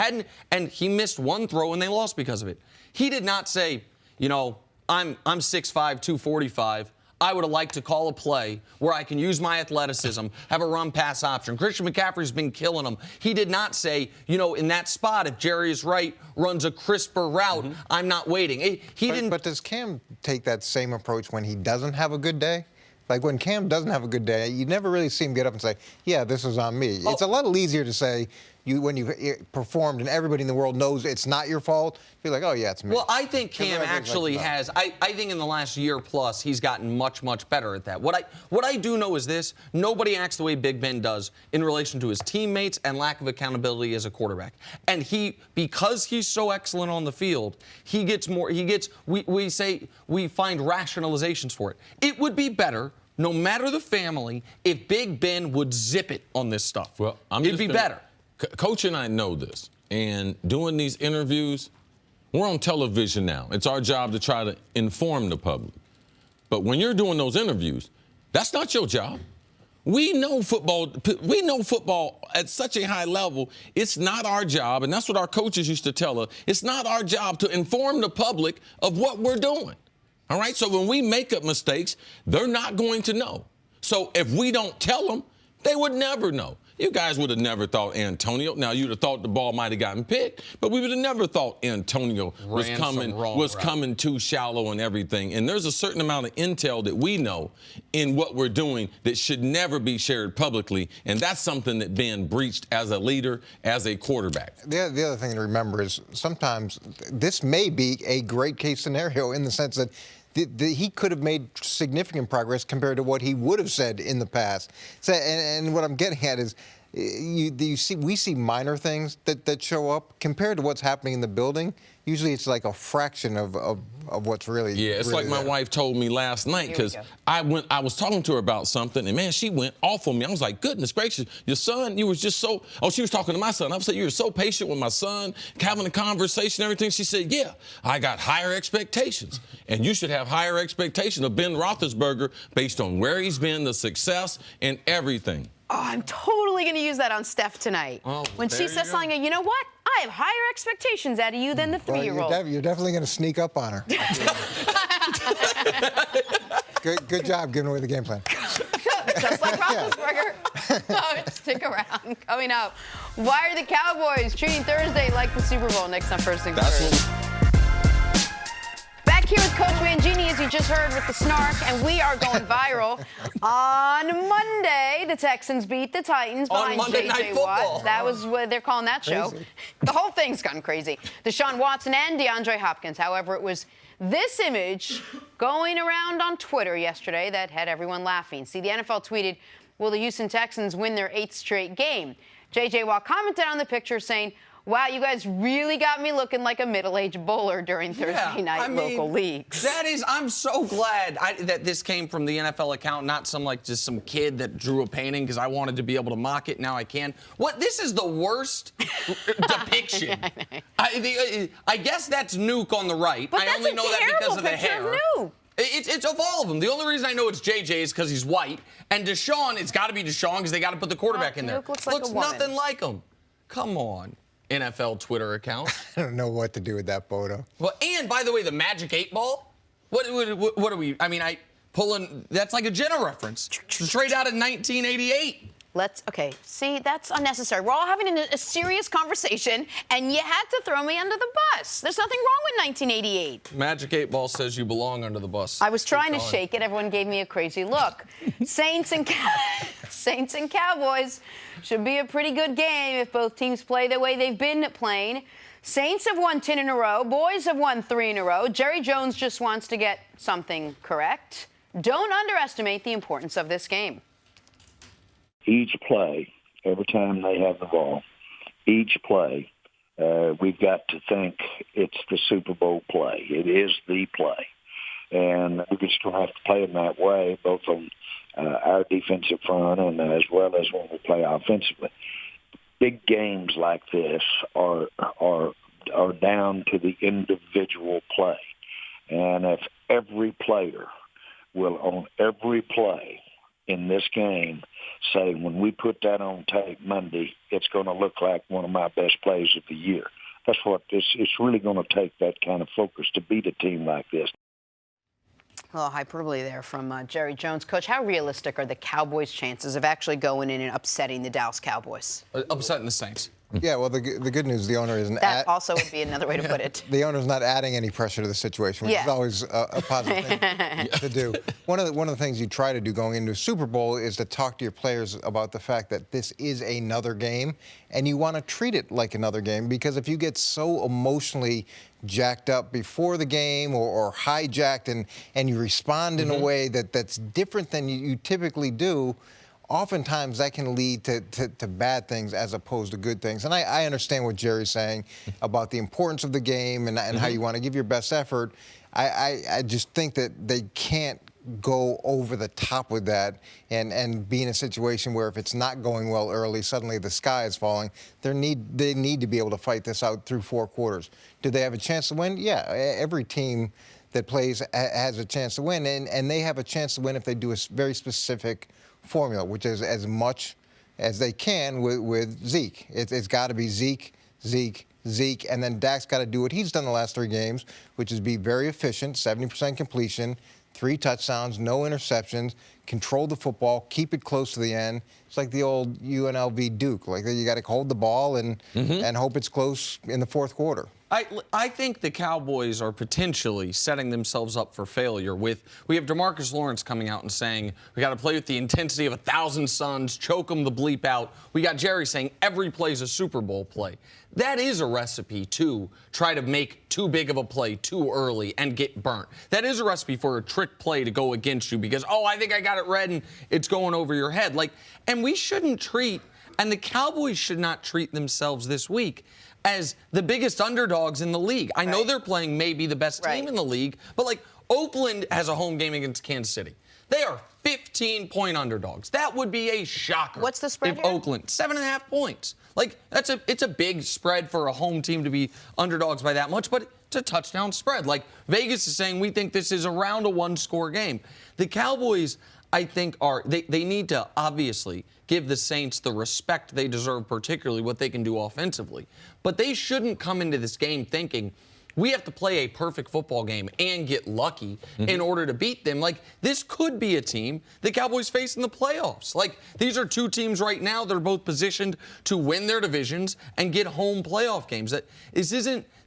Speaker 4: And he missed one throw and they lost because of it. He did not say, you know, I'm 6'5", 245. I would have liked to call a play where I can use my athleticism, have a run-pass option. Christian McCaffrey's been killing him. He did not say, you know, in that spot, if Jarius Wright runs a crisper route, I'm not waiting. He didn't.
Speaker 6: But does Cam take that same approach when he doesn't have a good day? Like, when Cam doesn't have a good day, you never really see him get up and say, yeah, this is on me. It's a little easier to say, when you've performed and everybody in the world knows it's not your fault, you're like, oh, yeah, it's me.
Speaker 4: Well, I think Cam actually has. I think in the last year plus, he's gotten much, much better at that. What I do know is this. Nobody acts the way Big Ben does in relation to his teammates and lack of accountability as a quarterback. And because he's so excellent on the field, we find rationalizations for it. It would be better, no matter the family, if Big Ben would zip it on this stuff.
Speaker 2: Well,
Speaker 4: it'd be better.
Speaker 2: Coach and I know this, and doing these interviews, we're on television now. It's our job to try to inform the public. But when you're doing those interviews, that's not your job. We know football at such a high level. It's not our job, and that's what our coaches used to tell us. It's not our job to inform the public of what we're doing. All right? So when we make up mistakes, they're not going to know. So if we don't tell them, they would never know. You guys would have never thought Antonio. Now, you'd have thought the ball might have gotten picked, but we would have never thought Antonio was coming too shallow and everything. And there's a certain amount of intel that we know in what we're doing that should never be shared publicly, and that's something that Ben breached as a leader, as a quarterback.
Speaker 6: The other thing to remember is sometimes this may be a great case scenario in the sense that he could have made significant progress compared to what he would have said in the past. So, and what I'm getting at is we see minor things that show up compared to what's happening in the building. Usually it's like a fraction of what's really.
Speaker 2: Yeah, it's
Speaker 6: really
Speaker 2: like my wife told me last night, because I was talking to her about something, and man, she went off on me. I was like, goodness gracious, your son, you was just so, she was talking to my son. I was saying, you were so patient with my son, having a conversation and everything. She said, yeah, I got higher expectations. And you should have higher expectations of Ben Roethlisberger based on where he's been, the success, and everything.
Speaker 1: Oh, I'm totally going to use that on Steph tonight.
Speaker 2: Oh,
Speaker 1: when she says something, you know what? I have higher expectations out of you than the 3-year-old.
Speaker 6: Well, you're definitely going to sneak up on her. Good job giving away the game plan.
Speaker 1: Just like Roethlisberger. Oh, stick around. Coming up, why are the Cowboys treating Thursday like the Super Bowl? Next on First Things First. Back here with Coach Mangini, as you just heard, with the snark, and we are going viral. On Monday, the Texans beat the Titans behind J.J. Watt. That was what they're calling that show.
Speaker 6: Crazy.
Speaker 1: The whole thing's gone crazy. Deshaun Watson and DeAndre Hopkins. However, it was this image going around on Twitter yesterday that had everyone laughing. See, the NFL tweeted, will the Houston Texans win their 8th straight game? J.J. Watt commented on the picture saying, wow, you guys really got me looking like a middle-aged bowler during Thursday night local leagues.
Speaker 4: That is, I'm so glad that this came from the NFL account, not just some kid that drew a painting because I wanted to be able to mock it. Now I can. This is the worst depiction. I guess that's Nuke on the right.
Speaker 1: But
Speaker 4: I only know that because of the hair. It's of all of them. The only reason I know it's JJ is because he's white. And Deshaun, it's got to be Deshaun because they got to put the quarterback in there.
Speaker 1: Nuke looks like a woman.
Speaker 4: Nothing like him. Come on. NFL Twitter account.
Speaker 6: I don't know what to do with that photo.
Speaker 4: Well, and by the way, the Magic 8 Ball. What are we? I mean, that's like a Jenna reference. Straight out of 1988.
Speaker 1: Okay, see, that's unnecessary. We're all having a serious conversation, and you had to throw me under the bus. There's nothing wrong with 1988.
Speaker 4: Magic 8 Ball says you belong under the bus.
Speaker 1: I was trying to shake it. Everyone gave me a crazy look. Saints and Cowboys should be a pretty good game if both teams play the way they've been playing. Saints have won 10 in a row. Boys have won 3 in a row. Jerry Jones just wants to get something correct. Don't underestimate the importance of this game.
Speaker 3: Each play, every time they have the ball, each play, we've got to think it's the Super Bowl play. It is the play. And we're just going to have to play them that way, both on our defensive front and as well as when we play offensively. Big games like this are down to the individual play. And if every player will, on every play in this game, say, when we put that on tape Monday, it's going to look like one of my best plays of the year. That's what it's really going to take, that kind of focus to beat a team like this.
Speaker 1: A little hyperbole there from Jerry Jones. Coach, how realistic are the Cowboys' chances of actually going in and upsetting the Dallas Cowboys?
Speaker 4: Upsetting the Saints.
Speaker 6: Yeah, well, the good news, the owner isn't.
Speaker 1: That also would be another way to put it.
Speaker 6: The owner's not adding any pressure to the situation, which is always a positive thing to do. One of the things you try to do going into a Super Bowl is to talk to your players about the fact that this is another game, and you want to treat it like another game, because if you get so emotionally jacked up before the game or hijacked and you respond in a way that's different than you typically do, oftentimes that can lead to bad things as opposed to good things. And I understand what Jerry's saying about the importance of the game and how you want to give your best effort. I just think that they can't go over the top with that and be in a situation where if it's not going well early, suddenly the sky is falling. They need to be able to fight this out through 4 quarters. Do they have a chance to win? Yeah, every team that plays has a chance to win, and they have a chance to win if they do a very specific formula, which is as much as they can with Zeke. It's got to be Zeke, and then Dak's got to do what he's done the last 3 games, which is be very efficient, 70% completion, 3 touchdowns, no interceptions, control the football, keep it close to the end. It's like the old UNLV Duke. Like you got to hold the ball and hope it's close in the fourth quarter.
Speaker 4: I think the Cowboys are potentially setting themselves up for failure. We have DeMarcus Lawrence coming out and saying we got to play with the intensity of 1,000 suns, choke them the bleep out. We got Jerry saying every play is a Super Bowl play. That is a recipe to try to make too big of a play too early and get burnt. That is a recipe for a trick play to go against you because, oh, I think I got it read and it's going over your head. And we shouldn't treat, and the Cowboys should not treat themselves this week as the biggest underdogs in the league. I know they're playing maybe the best team in the league, but Oakland has a home game against Kansas City. They are 15-point underdogs. That would be a shocker.
Speaker 1: What's the spread
Speaker 4: if
Speaker 1: here?
Speaker 4: Oakland, 7.5 points. It's a big spread for a home team to be underdogs by that much, but it's a touchdown spread. Vegas is saying we think this is around a 1-score game. The Cowboys, I think, they need to obviously give the Saints the respect they deserve, particularly what they can do offensively. But they shouldn't come into this game thinking we have to play a perfect football game and get lucky in order to beat them. This could be a team the Cowboys face in the playoffs. These are 2 teams right now that are both positioned to win their divisions and get home playoff games.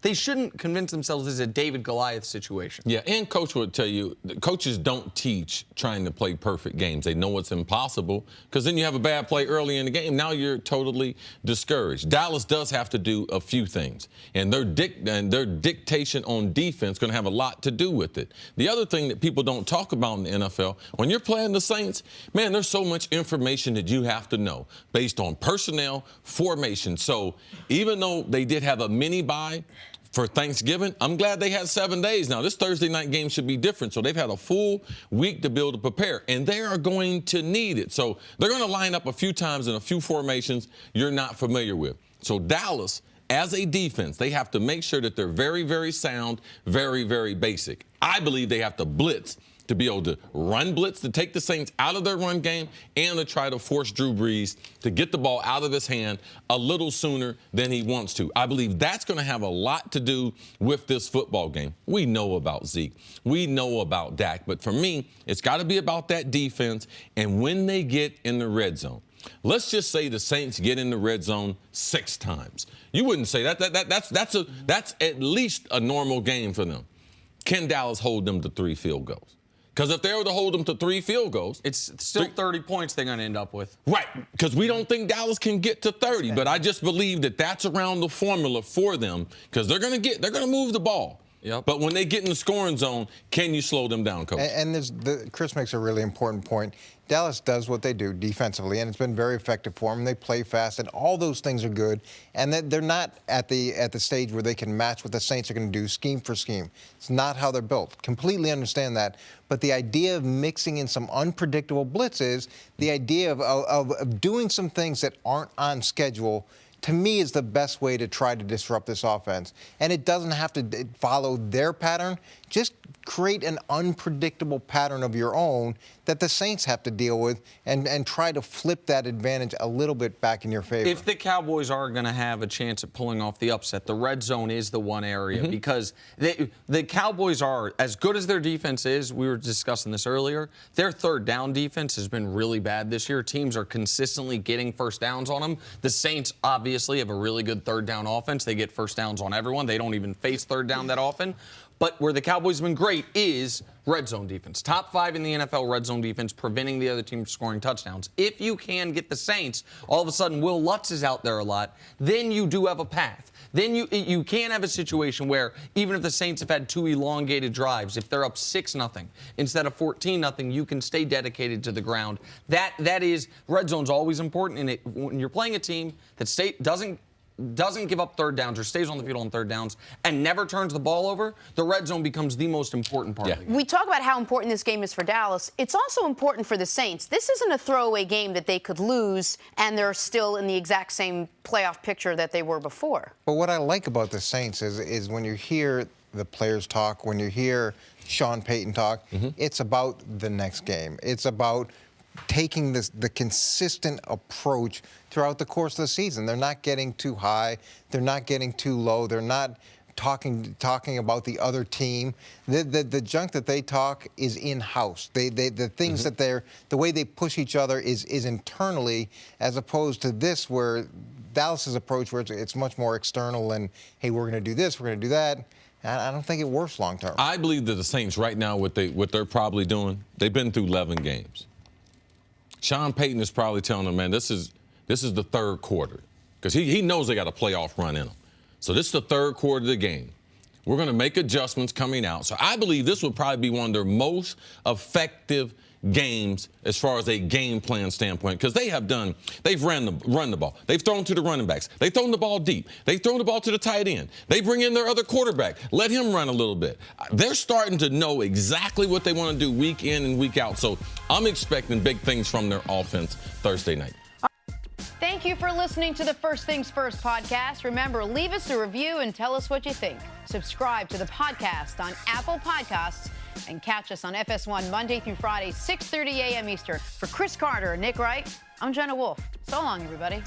Speaker 4: They shouldn't convince themselves this is a David-Goliath situation.
Speaker 2: Yeah, and Coach would tell you, coaches don't teach trying to play perfect games. They know it's impossible because then you have a bad play early in the game. Now you're totally discouraged. Dallas does have to do a few things, and their dictation on defense going to have a lot to do with it. The other thing that people don't talk about in the NFL, when you're playing the Saints, man, there's so much information that you have to know based on personnel, formation. So even though they did have a mini bye for Thanksgiving, I'm glad they had 7 days. Now, this Thursday night game should be different. So they've had a full week to build to prepare, and they are going to need it. So they're going to line up a few times in a few formations you're not familiar with. So Dallas, as a defense, they have to make sure that they're very, very sound, very, very basic. I believe they have to blitz to be able to run blitz, to take the Saints out of their run game, and to try to force Drew Brees to get the ball out of his hand a little sooner than he wants to. I believe that's going to have a lot to do with this football game. We know about Zeke. We know about Dak. But for me, it's got to be about that defense and when they get in the red zone. Let's just say the Saints get in the red zone 6 times. You wouldn't say that's at least a normal game for them. Can Dallas hold them to 3 field goals? Because if they were to hold them to 3 field goals,
Speaker 4: it's still 30 points they're going to end up with.
Speaker 2: Right, because we don't think Dallas can get to 30, but I just believe that that's around the formula for them because they're going to move the ball.
Speaker 4: Yep.
Speaker 2: But when they get in the scoring zone, can you slow them down, Coach?
Speaker 6: And Chris makes a really important point. Dallas does what they do defensively, and it's been very effective for them. They play fast, and all those things are good. And they're not at the stage where they can match what the Saints are going to do scheme for scheme. It's not how they're built. Completely understand that. But the idea of mixing in some unpredictable blitzes, the idea of doing some things that aren't on schedule, to me, is the best way to try to disrupt this offense. And it doesn't have to follow their pattern. Just create an unpredictable pattern of your own that the Saints have to deal with and try to flip that advantage a little bit back in your favor.
Speaker 4: If the Cowboys are going to have a chance at pulling off the upset, the red zone is the one area because the Cowboys are, as good as their defense is, we were discussing this earlier, their third down defense has been really bad this year. Teams are consistently getting first downs on them. The Saints obviously have a really good third down offense. They get first downs on everyone. They don't even face third down that often. But where the Cowboys have been great is red zone defense. Top 5 in the NFL red zone defense, preventing the other team from scoring touchdowns. If you can get the Saints, all of a sudden Will Lutz is out there a lot, then you do have a path. Then you can have a situation where even if the Saints have had 2 elongated drives, if they're up 6-0 instead of 14-0, you can stay dedicated to the ground. That is, red zone's always important. And when you're playing a team that doesn't give up third downs or stays on the field on third downs and never turns the ball over, the red zone becomes the most important part of the game.
Speaker 1: We talk about how important this game is for Dallas. It's also important for the Saints. This isn't a throwaway game that they could lose and they're still in the exact same playoff picture that they were before.
Speaker 6: But what I like about the Saints is when you hear the players talk, when you hear Sean Payton talk, it's about the next game. It's about taking the consistent approach throughout the course of the season. They're not getting too high. They're not getting too low. They're not talking about the other team. The junk that they talk is in-house. The things that the way they push each other is internally, as opposed to this where Dallas's approach, where it's much more external and, hey, we're going to do this, we're going to do that. I don't think it works long term.
Speaker 2: I believe that the Saints right now, what they're probably doing, they've been through 11 games. Sean Payton is probably telling them, man, this is the third quarter, because he knows they got a playoff run in them. So this is the third quarter of the game. We're going to make adjustments coming out. So I believe this would probably be one of their most effective games as far as a game plan standpoint, because they've run the ball. They've thrown to the running backs. They've thrown the ball deep. They've thrown the ball to the tight end. They bring in their other quarterback. Let him run a little bit. They're starting to know exactly what they want to do week in and week out. So I'm expecting big things from their offense Thursday night.
Speaker 1: Thank you for listening to the First Things First podcast. Remember, leave us a review and tell us what you think. Subscribe to the podcast on Apple Podcasts and catch us on FS1 Monday through Friday, 6:30 a.m. Eastern. For Cris Carter and Nick Wright, I'm Jenna Wolfe. So long, everybody.